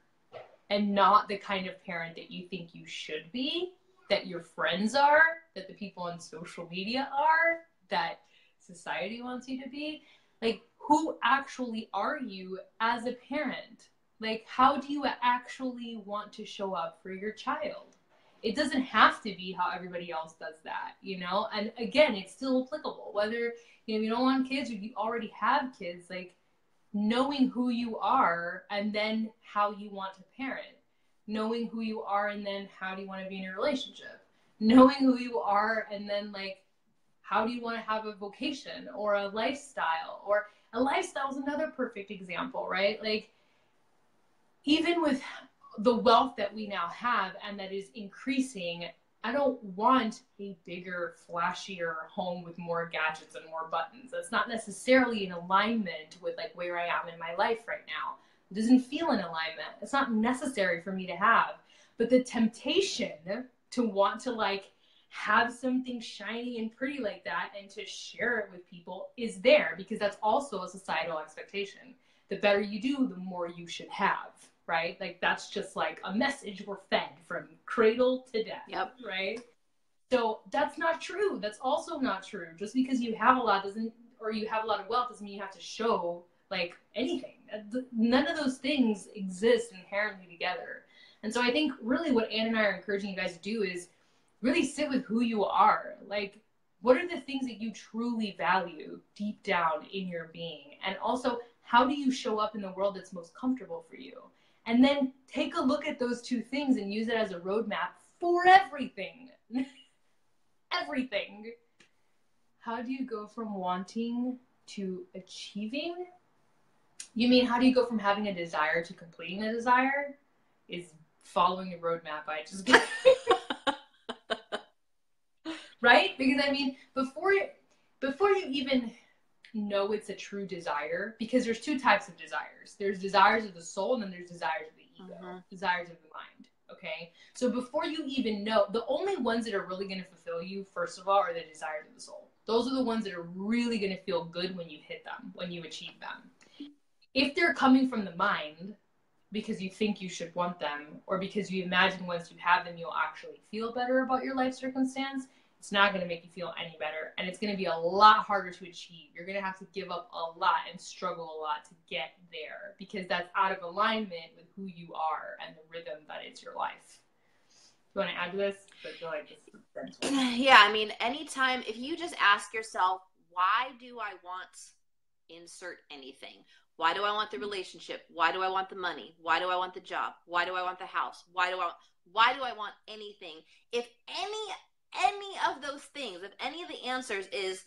and not the kind of parent that you think you should be, that your friends are, that the people on social media are, that society wants you to be. Like, who actually are you as a parent? Like, how do you actually want to show up for your child? It doesn't have to be how everybody else does that, you know? And again, it's still applicable. Whether, you don't want kids or you already have kids, like, knowing who you are and then how you want to parent. Knowing who you are and then how do you want to be in a relationship. Knowing who you are and then, like, how do you want to have a vocation or a lifestyle? Or a lifestyle is another perfect example, right? Like, even with the wealth that we now have and that is increasing, I don't want a bigger, flashier home with more gadgets and more buttons. That's not necessarily in alignment with like where I am in my life right now. It doesn't feel in alignment. It's not necessary for me to have. But the temptation to want to like have something shiny and pretty like that and to share it with people is there, because that's also a societal expectation. The better you do, the more you should have, right? Like that's just like a message we're fed from cradle to death. Yep. Right? So that's not true. That's also not true. Just because you have a lot doesn't, or you have a lot of wealth doesn't mean you have to show like anything. None of those things exist inherently together. And so I think really what Anne and I are encouraging you guys to do is really sit with who you are. Like, what are the things that you truly value deep down in your being? And also, how do you show up in the world that's most comfortable for you? And then take a look at those two things and use it as a roadmap for everything. Everything. How do you go from wanting to achieving? You mean, how do you go from having a desire to completing a desire? Is following a roadmap I just gave. Right? Because I mean, before you even know it's a true desire, because there's two types of desires. There's desires of the soul, and then there's desires of the ego, desires of the mind. Okay? So before you even know, the only ones that are really going to fulfill you, first of all, are the desires of the soul. Those are the ones that are really going to feel good when you hit them, when you achieve them. If they're coming from the mind, because you think you should want them, or because you imagine once you have them, you'll actually feel better about your life circumstance, it's not going to make you feel any better. And it's going to be a lot harder to achieve. You're going to have to give up a lot and struggle a lot to get there, because that's out of alignment with who you are and the rhythm that is your life. You want to add to this? I feel like this is yeah, I mean, anytime, if you just ask yourself, why do I want insert anything? Why do I want the relationship? Why do I want the money? Why do I want the job? Why do I want the house? Why do I want anything? If any of those things, if any of the answers is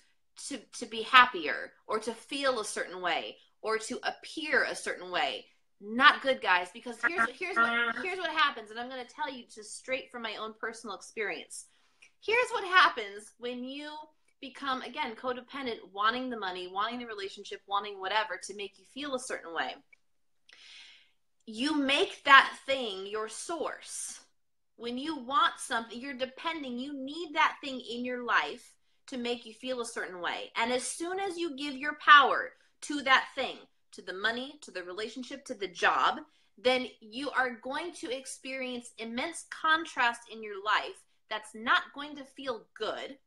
to be happier, or to feel a certain way, or to appear a certain way, not good, guys, because here's what happens, and I'm going to tell you just straight from my own personal experience. Here's what happens when you become, again, codependent, wanting the money, wanting the relationship, wanting whatever to make you feel a certain way. You make that thing your source. When you want something, you're depending, you need that thing in your life to make you feel a certain way. And as soon as you give your power to that thing, to the money, to the relationship, to the job, then you are going to experience immense contrast in your life that's not going to feel good.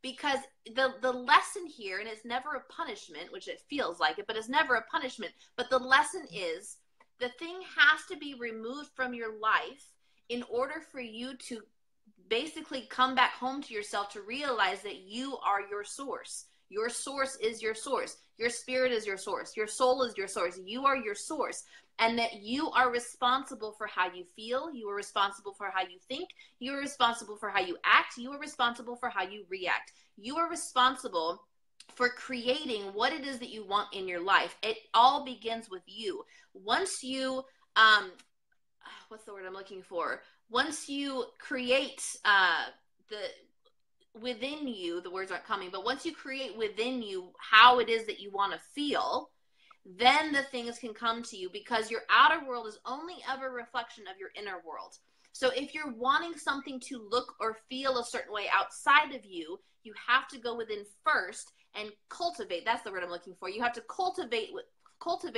Because the lesson here, and it's never a punishment, which it feels like it, but it's never a punishment. But the lesson is the thing has to be removed from your life in order for you to basically come back home to yourself, to realize that you are your source. Your source is your source. Your spirit is your source. Your soul is your source. You are your source. And that you are responsible for how you feel. You are responsible for how you think. You are responsible for how you act. You are responsible for how you react. You are responsible for creating what it is that you want in your life. It all begins with you. Once you, what's the word I'm looking for? Once you create within you, the words aren't coming, but once you create within you how it is that you want to feel, then the things can come to you, because your outer world is only ever a reflection of your inner world. So if you're wanting something to look or feel a certain way outside of you, you have to go within first and cultivate. That's the word I'm looking for. You have to cultivate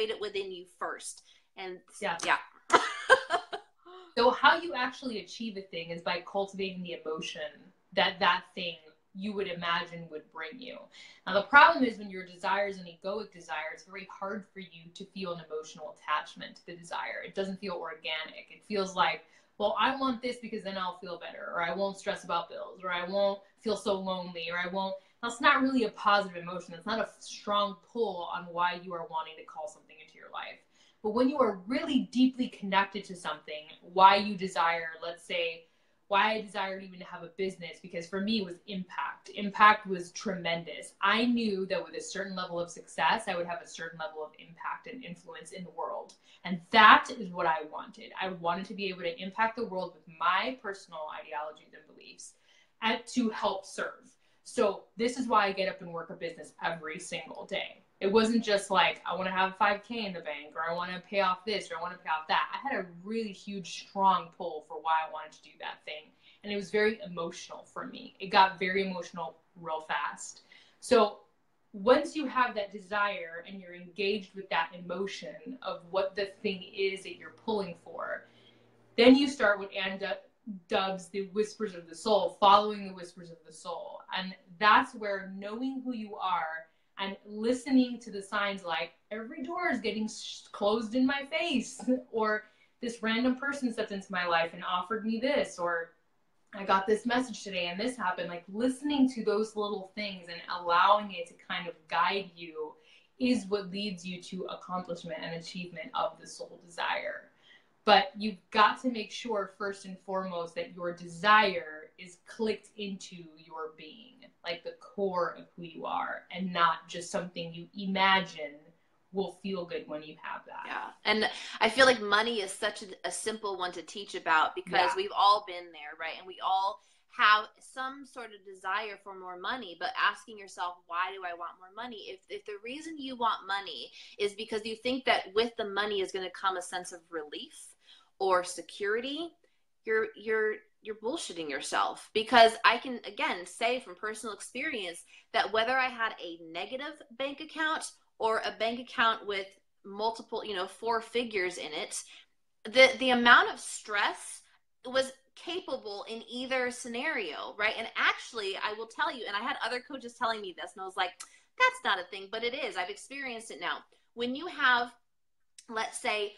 it within you first. And yeah. So how you actually achieve a thing is by cultivating the emotion that thing you would imagine would bring you. Now, the problem is when your desire is an egoic desire, it's very hard for you to feel an emotional attachment to the desire. It doesn't feel organic. It feels like, well, I want this because then I'll feel better, or I won't stress about bills, or I won't feel so lonely, or I won't. That's not really a positive emotion. It's not a strong pull on why you are wanting to call something into your life. But when you are really deeply connected to something, why you desire, let's say, why I desired even to have a business, because for me it was impact. Impact was tremendous. I knew that with a certain level of success, I would have a certain level of impact and influence in the world. And that is what I wanted. I wanted to be able to impact the world with my personal ideologies and beliefs and to help serve. So this is why I get up and work a business every single day. It wasn't just like, I want to have 5K in the bank, or I want to pay off this, or I want to pay off that. I had a really huge, strong pull for why I wanted to do that thing. And it was very emotional for me. It got very emotional real fast. So once you have that desire and you're engaged with that emotion of what the thing is that you're pulling for, then you start what Ann dubs the whispers of the soul, following the whispers of the soul. And that's where knowing who you are and listening to the signs like, every door is getting closed in my face, or this random person stepped into my life and offered me this, or I got this message today and this happened. Like, listening to those little things and allowing it to kind of guide you is what leads you to accomplishment and achievement of the soul desire. But you've got to make sure first and foremost that your desire is clicked into your being, like the core of who you are, and not just something you imagine will feel good when you have that. Yeah. And I feel like money is such a simple one to teach about, because we've all been there, right? And we all have some sort of desire for more money, but asking yourself, why do I want more money? If the reason you want money is because you think that with the money is going to come a sense of relief or security, you're bullshitting yourself. Because I can, again, say from personal experience that whether I had a negative bank account or a bank account with multiple, 4 figures in it, the amount of stress was capable in either scenario, right? And actually, I will tell you, and I had other coaches telling me this, and I was like, that's not a thing, but it is. I've experienced it now. When you have, let's say,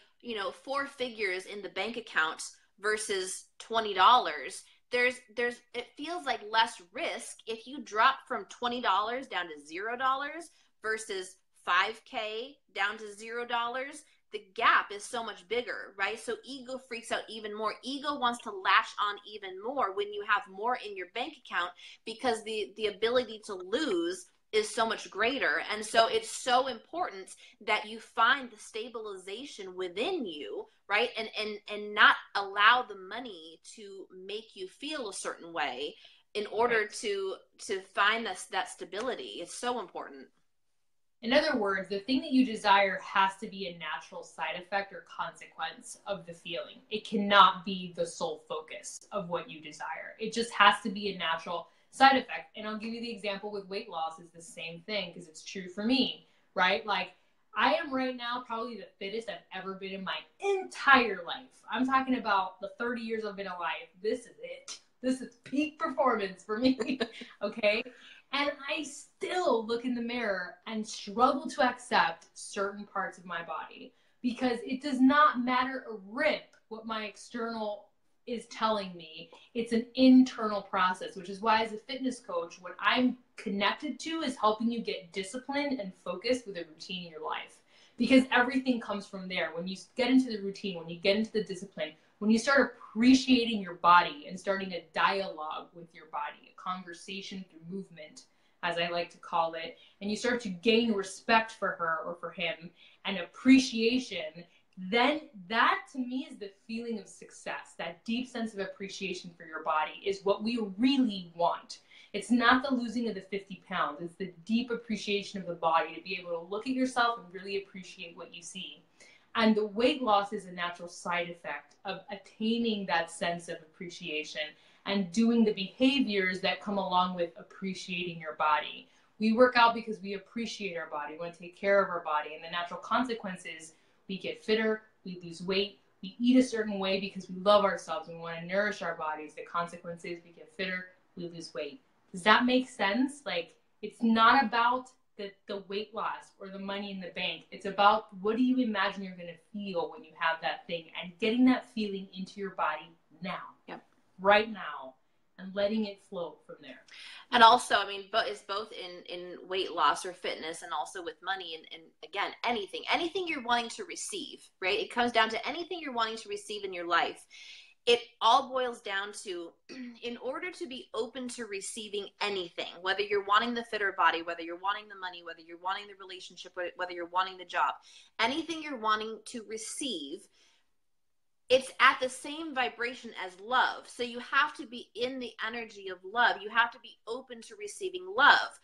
4 figures in the bank account versus $20, it feels like less risk if you drop from $20 down to $0 versus 5K down to $0. The gap is so much bigger, right? So ego freaks out even more. Ego wants to lash on even more when you have more in your bank account, because the ability to lose is so much greater. And so it's so important that you find the stabilization within you, right? And not allow the money to make you feel a certain way in order to find that stability. It's so important. In other words, the thing that you desire has to be a natural side effect or consequence of the feeling. It cannot be the sole focus of what you desire. It just has to be a natural side effect. And I'll give you the example with weight loss is the same thing, because it's true for me, right? Like, I am right now probably the fittest I've ever been in my entire life. I'm talking about the 30 years I've been alive. This is it. This is peak performance for me, okay? And I still look in the mirror and struggle to accept certain parts of my body, because it does not matter a rip what my external is telling me. It's an internal process, which is why as a fitness coach, what I'm connected to is helping you get disciplined and focused with a routine in your life, because everything comes from there. When you get into the routine, when you get into the discipline, when you start appreciating your body and starting a dialogue with your body, a conversation through movement, as I like to call it, and you start to gain respect for her or for him and appreciation, then that to me is the feeling of success. That deep sense of appreciation for your body is what we really want. It's not the losing of the 50 pounds. It's the deep appreciation of the body, to be able to look at yourself and really appreciate what you see. And the weight loss is a natural side effect of attaining that sense of appreciation and doing the behaviors that come along with appreciating your body. We work out because we appreciate our body. We want to take care of our body. And the natural consequences, we get fitter, we lose weight, we eat a certain way because we love ourselves and we want to nourish our bodies. The consequences, we get fitter, we lose weight. Does that make sense? Like, it's not about the weight loss or the money in the bank. It's about, what do you imagine you're going to feel when you have that thing, and getting that feeling into your body now. Yep. Right now, and letting it flow from there. And also, I mean, but it's both in weight loss or fitness, and also with money, and again, anything you're wanting to receive, right? It comes down to anything you're wanting to receive in your life. it all boils down to, in order to be open to receiving anything, whether you're wanting the fitter body, whether you're wanting the money, whether you're wanting the relationship, whether you're wanting the job, anything you're wanting to receive, it's at the same vibration as love. So you have to be in the energy of love. You have to be open to receiving love.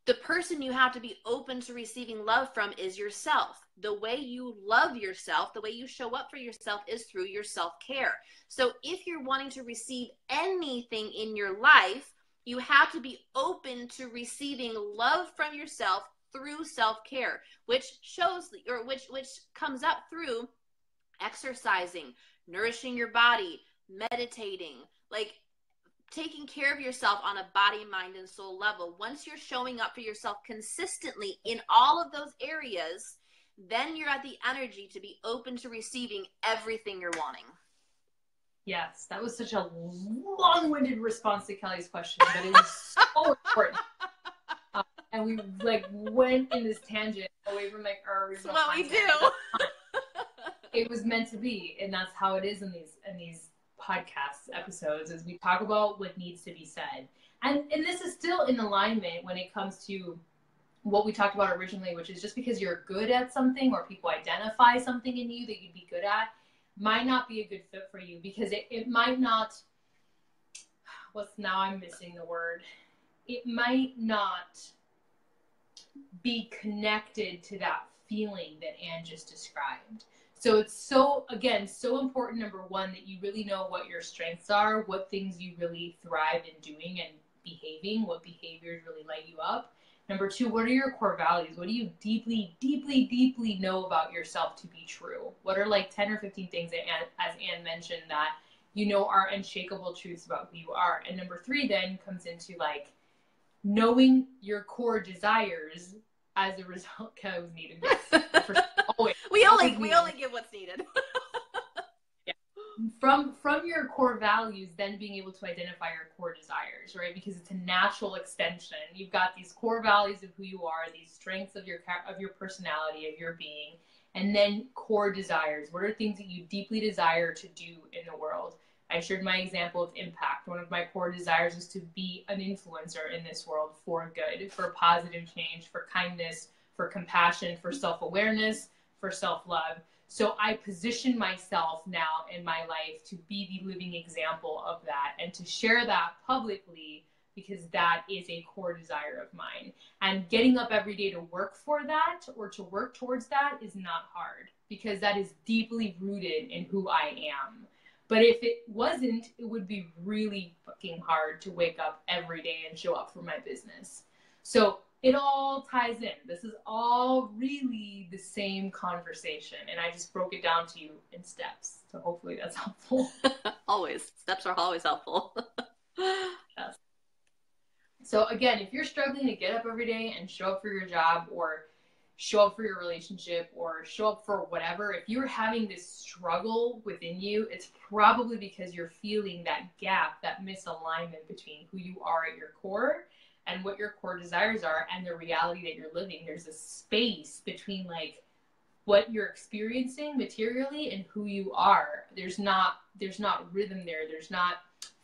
The person you have to be open to receiving love from is yourself. The way you love yourself, the way you show up for yourself, is through your self-care. So if you're wanting to receive anything in your life, you have to be open to receiving love from yourself through self-care, which shows, or which comes up through exercising, nourishing your body, meditating, like taking care of yourself on a body, mind, and soul level. Once you're showing up for yourself consistently in all of those areas, then you're at the energy to be open to receiving everything you're wanting. Yes, that was such a long-winded response to Kelly's question, but it was so important. And we like went in this tangent away from like our original content. That's what we do. It was meant to be, and that's how it is in these podcast episodes, is we talk about what needs to be said. And this is still in alignment when it comes to what we talked about originally, which is just because you're good at something or people identify something in you that you'd be good at might not be a good fit for you, because it might not, I'm missing the word. It might not be connected to that feeling that Anne just described. So it's so important, number one, that you really know what your strengths are, what things you really thrive in doing and behaving, what behaviors really light you up. Number two, what are your core values? What do you deeply, deeply, deeply know about yourself to be true? What are like 10 or 15 things that as Anne mentioned, that you know are unshakable truths about who you are? And number three then comes into like knowing your core desires as a result. Kelly was needed. Always. We only give what's needed. Yeah. From your core values, then being able to identify your core desires, right? Because it's a natural extension. You've got these core values of who you are, these strengths of your personality, of your being, and then core desires. What are things that you deeply desire to do in the world? I shared my example of impact. One of my core desires is to be an influencer in this world for good, for positive change, for kindness, for compassion, for self-awareness, for self-love. So I position myself now in my life to be the living example of that and to share that publicly, because that is a core desire of mine. And getting up every day to work for that or to work towards that is not hard, because that is deeply rooted in who I am. But if it wasn't, it would be really fucking hard to wake up every day and show up for my business. So it all ties in. This is all really the same conversation. And I just broke it down to you in steps. So hopefully that's helpful. Always. Steps are always helpful. Yes. So again, if you're struggling to get up every day and show up for your job, or show up for your relationship, or show up for whatever, if you're having this struggle within you, it's probably because you're feeling that gap, that misalignment between who you are at your core and what your core desires are and the reality that you're living. There's a space between like what you're experiencing materially and who you are. There's not rhythm there. There's not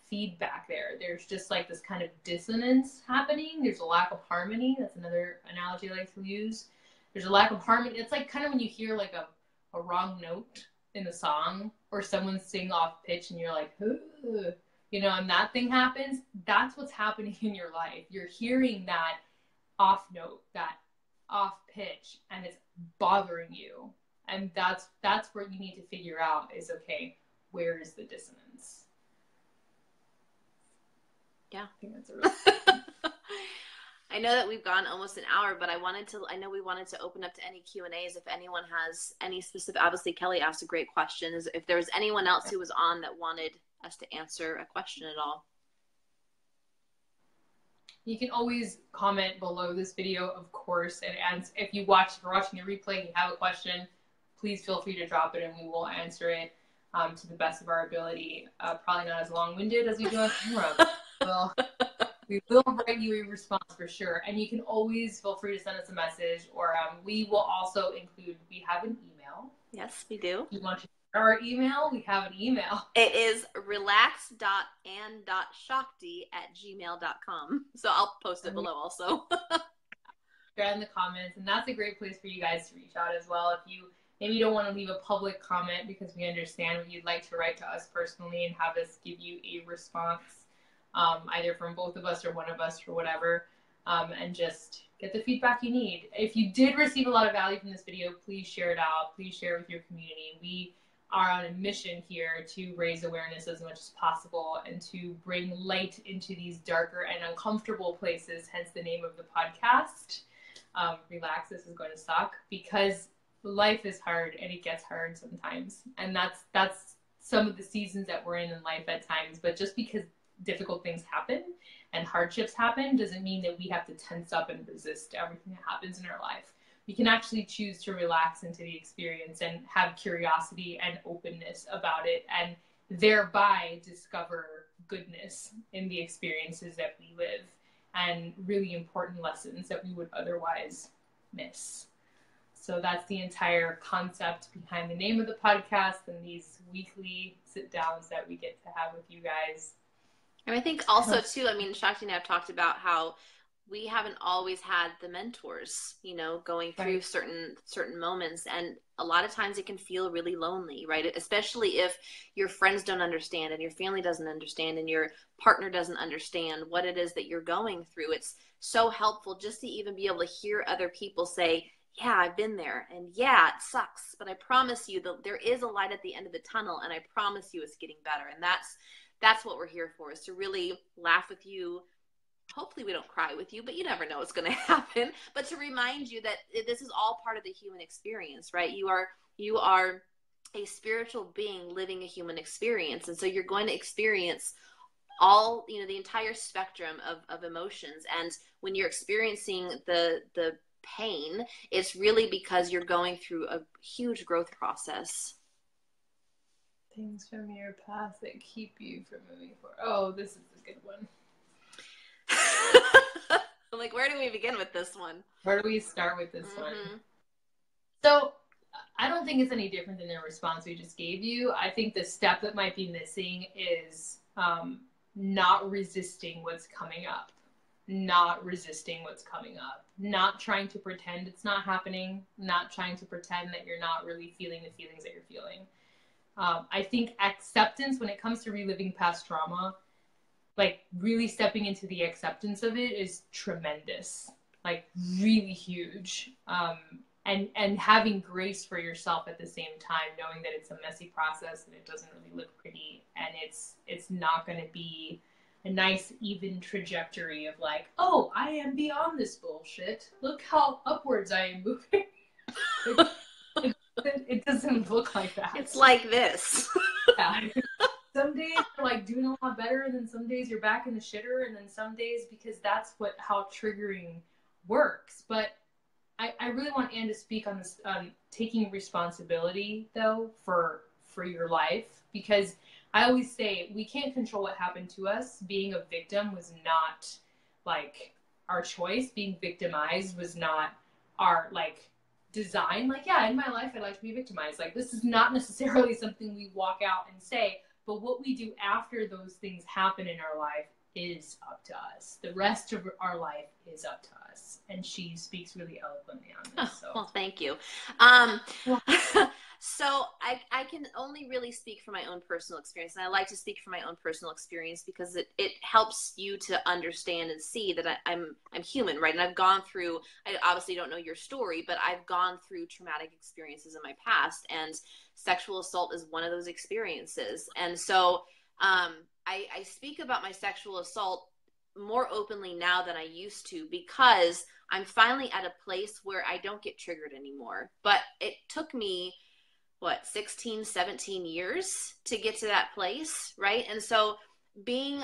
feedback there. There's just like this kind of dissonance happening. There's a lack of harmony. That's another analogy I like to use. There's a lack of harmony. It's like kind of when you hear like a wrong note in a song, or someone sing off pitch and you're like, ugh. You know, and that thing happens. That's what's happening in your life. You're hearing that off note, that off pitch, and it's bothering you. And that's where you need to figure out is, okay, where is the dissonance? Yeah. I think that's a really I know that we've gone almost an hour, but I know we wanted to open up to any Q&As if anyone has any specific. Obviously, Kelly asked a great question. If there was anyone else who was on that wanted us to answer a question at all, you can always comment below this video, of course. And if you're watching a replay and you have a question, please feel free to drop it and we will answer it to the best of our ability. Probably not as long-winded as we do on camera, but we will write you a response for sure. And you can always feel free to send us a message, or we will also include, we have an email. Yes, we do. If you want to Our email, we have an email. It is relax.and.shakti@gmail.com. So I'll post it below also. Share in the comments, and that's a great place for you guys to reach out as well. If you maybe don't want to leave a public comment because we understand what you'd like to write to us personally and have us give you a response, either from both of us or one of us or whatever, and just get the feedback you need. If you did receive a lot of value from this video, please share it out. Please share it with your community. We are on a mission here to raise awareness as much as possible and to bring light into these darker and uncomfortable places, hence the name of the podcast. Relax, this is going to suck, because life is hard and it gets hard sometimes, and that's some of the seasons that we're in life at times. But just because difficult things happen and hardships happen doesn't mean that we have to tense up and resist everything that happens in our life. We can actually choose to relax into the experience and have curiosity and openness about it, and thereby discover goodness in the experiences that we live and really important lessons that we would otherwise miss. So that's the entire concept behind the name of the podcast and these weekly sit downs that we get to have with you guys. And I think also too, I mean, Shakti and I have talked about how we haven't always had the mentors, you know, going through certain moments. And a lot of times it can feel really lonely, right? Especially if your friends don't understand and your family doesn't understand and your partner doesn't understand what it is that you're going through. It's so helpful just to even be able to hear other people say, yeah, I've been there, and yeah, it sucks, but I promise you that there is a light at the end of the tunnel, and I promise you it's getting better. And that's what we're here for, is to really laugh with you. Hopefully we don't cry with you, but you never know what's going to happen. But to remind you that this is all part of the human experience, right? You are a spiritual being living a human experience. And so you're going to experience all, you know, the entire spectrum of emotions. And when you're experiencing the pain, it's really because you're going through a huge growth process. Things from your past that keep you from moving forward. Oh, this is a good one. I'm like, where do we begin with this one? Where do we start with this one? So I don't think it's any different than the response we just gave you. I think the step that might be missing is not resisting what's coming up. Not resisting what's coming up. Not trying to pretend it's not happening. Not trying to pretend that you're not really feeling the feelings that you're feeling. I think acceptance, when it comes to reliving past trauma, like really stepping into the acceptance of it is tremendous, like really huge. And having grace for yourself at the same time, knowing that it's a messy process and it doesn't really look pretty, and it's not going to be a nice even trajectory of like, oh, I am beyond this bullshit. Look how upwards I am moving. It doesn't look like that. It's like this. Yeah. Some days you're like doing a lot better, and then some days you're back in the shitter, and then some days, because that's how triggering works. But I really want Anne to speak on this, taking responsibility though for your life, because I always say we can't control what happened to us. Being a victim was not like our choice. Being victimized was not our like design. Like, yeah, in my life I'd like to be victimized. Like, this is not necessarily something we walk out and say, but what we do after those things happen in our life is up to us. The rest of our life is up to us. And she speaks really eloquently on this. So. Well, thank you. So I can only really speak from my own personal experience. And I like to speak from my own personal experience because it helps you to understand and see that I'm human, right? And I've gone through, I obviously don't know your story, but I've gone through traumatic experiences in my past, and sexual assault is one of those experiences. And so I speak about my sexual assault more openly now than I used to, because I'm finally at a place where I don't get triggered anymore. But it took me 16, 17 years to get to that place, right? And so being,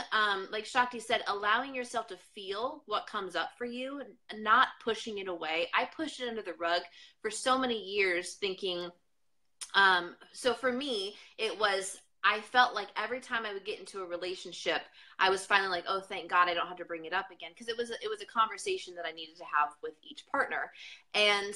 like Shakti said, allowing yourself to feel what comes up for you and not pushing it away. I pushed it under the rug for so many years thinking, so for me, it was, I felt like every time I would get into a relationship, I was finally like, oh, thank God I don't have to bring it up again. Because it was a conversation that I needed to have with each partner. And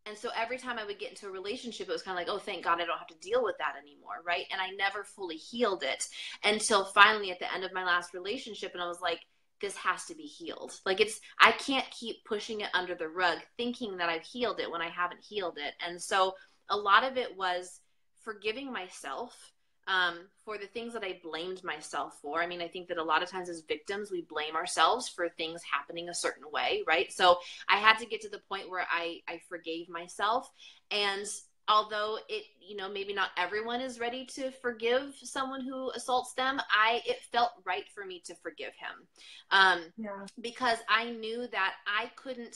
And so every time I would get into a relationship, it was kind of like, oh, thank God I don't have to deal with that anymore, right? And I never fully healed it until finally at the end of my last relationship, and I was like, this has to be healed. Like, I can't keep pushing it under the rug thinking that I've healed it when I haven't healed it. And so a lot of it was forgiving myself for the things that I blamed myself for. I mean, I think that a lot of times as victims, we blame ourselves for things happening a certain way, right? So I had to get to the point where I forgave myself. And although it, maybe not everyone is ready to forgive someone who assaults them, it felt right for me to forgive him. Because I knew that I couldn't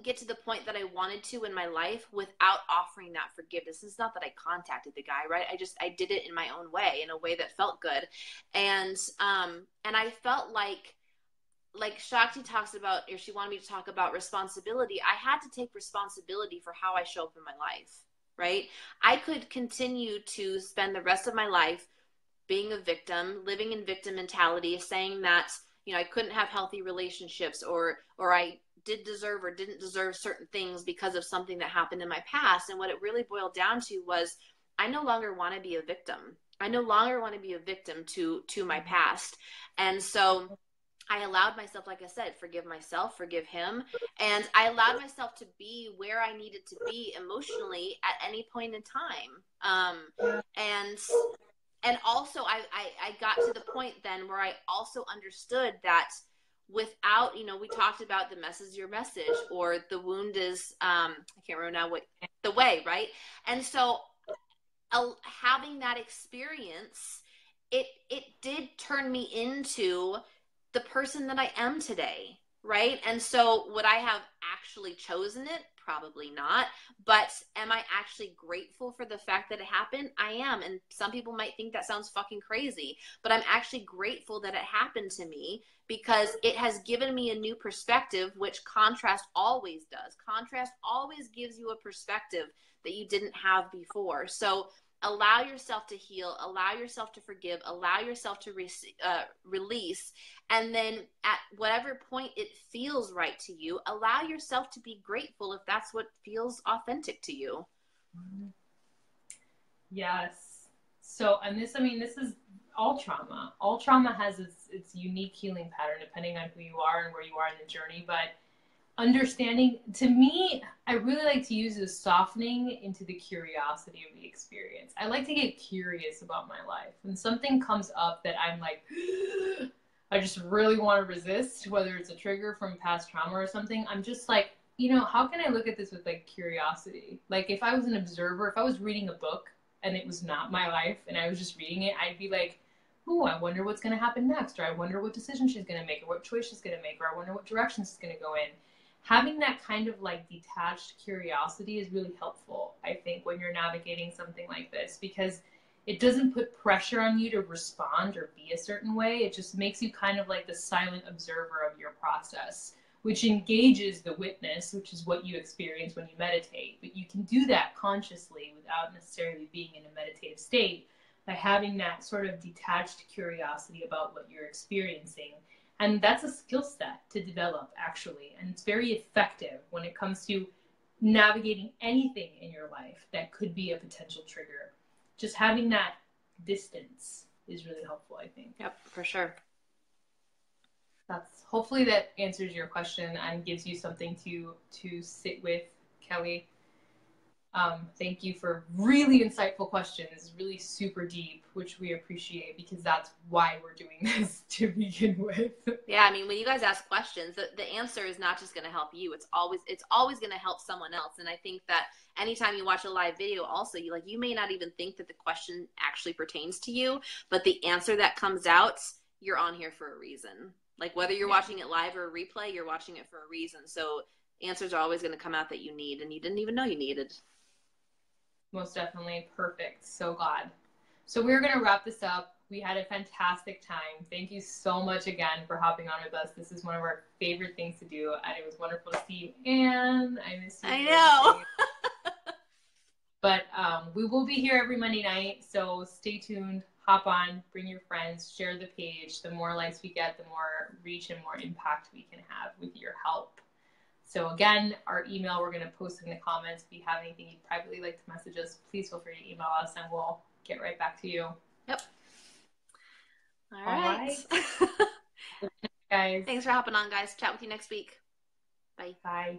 get to the point that I wanted to in my life without offering that forgiveness. It's not that I contacted the guy, right? I did it in my own way, in a way that felt good. And I felt like Shakti talks about, or she wanted me to talk about responsibility. I had to take responsibility for how I show up in my life, right? I could continue to spend the rest of my life being a victim, living in victim mentality, saying that, I couldn't have healthy relationships, or I did deserve or didn't deserve certain things because of something that happened in my past. And what it really boiled down to was, I no longer want to be a victim. I no longer want to be a victim to my past. And so I allowed myself, like I said, forgive myself, forgive him. And I allowed myself to be where I needed to be emotionally at any point in time. And also I got to the point then where I also understood that without, we talked about the mess is your message, or the wound is, I can't remember now what the way, right? And so having that experience, it did turn me into the person that I am today, right? And so would I have actually chosen it? Probably not. But am I actually grateful for the fact that it happened? I am. And some people might think that sounds fucking crazy, but I'm actually grateful that it happened to me, because it has given me a new perspective, which contrast always does. Contrast always gives you a perspective that you didn't have before. So allow yourself to heal, allow yourself to forgive, allow yourself to release. And then at whatever point it feels right to you, allow yourself to be grateful if that's what feels authentic to you. Yes. So, and this is all trauma. All trauma has its unique healing pattern depending on who you are and where you are in the journey. But understanding, to me, I really like to use this softening into the curiosity of the experience. I like to get curious about my life. When something comes up that I'm like, I just really want to resist, whether it's a trigger from past trauma or something, I'm just like, how can I look at this with like curiosity? Like if I was an observer, if I was reading a book and it was not my life and I was just reading it, I'd be like, ooh, I wonder what's going to happen next, or I wonder what decision she's going to make, or what choice she's going to make, or I wonder what direction she's going to go in. Having that kind of like detached curiosity is really helpful, I think, when you're navigating something like this, because it doesn't put pressure on you to respond or be a certain way. It just makes you kind of like the silent observer of your process, which engages the witness, which is what you experience when you meditate. But you can do that consciously without necessarily being in a meditative state, by having that sort of detached curiosity about what you're experiencing. And that's a skill set to develop, actually. And it's very effective when it comes to navigating anything in your life that could be a potential trigger. Just having that distance is really helpful, I think. Yep, for sure. Hopefully that answers your question and gives you something to sit with, Kelly. Thank you for really insightful questions, really super deep, which we appreciate, because that's why we're doing this to begin with. Yeah, I mean, when you guys ask questions, the answer is not just going to help you. It's always going to help someone else. And I think that anytime you watch a live video, also, you may not even think that the question actually pertains to you, but the answer that comes out, you're on here for a reason. Like whether you're watching it live or a replay, you're watching it for a reason. So answers are always going to come out that you need and you didn't even know you needed. Most definitely. Perfect. So glad. So we're going to wrap this up. We had a fantastic time. Thank you so much again for hopping on with us. This is one of our favorite things to do, and it was wonderful to see you. And I miss you. I know. But we will be here every Monday night, so stay tuned. Hop on, bring your friends, share the page. The more likes we get, the more reach and more impact we can have with your help. So again, our email, we're going to post in the comments. If you have anything you'd privately like to message us, please feel free to email us and we'll get right back to you. Yep. All right. Guys. Thanks for hopping on, guys. Chat with you next week. Bye. Bye.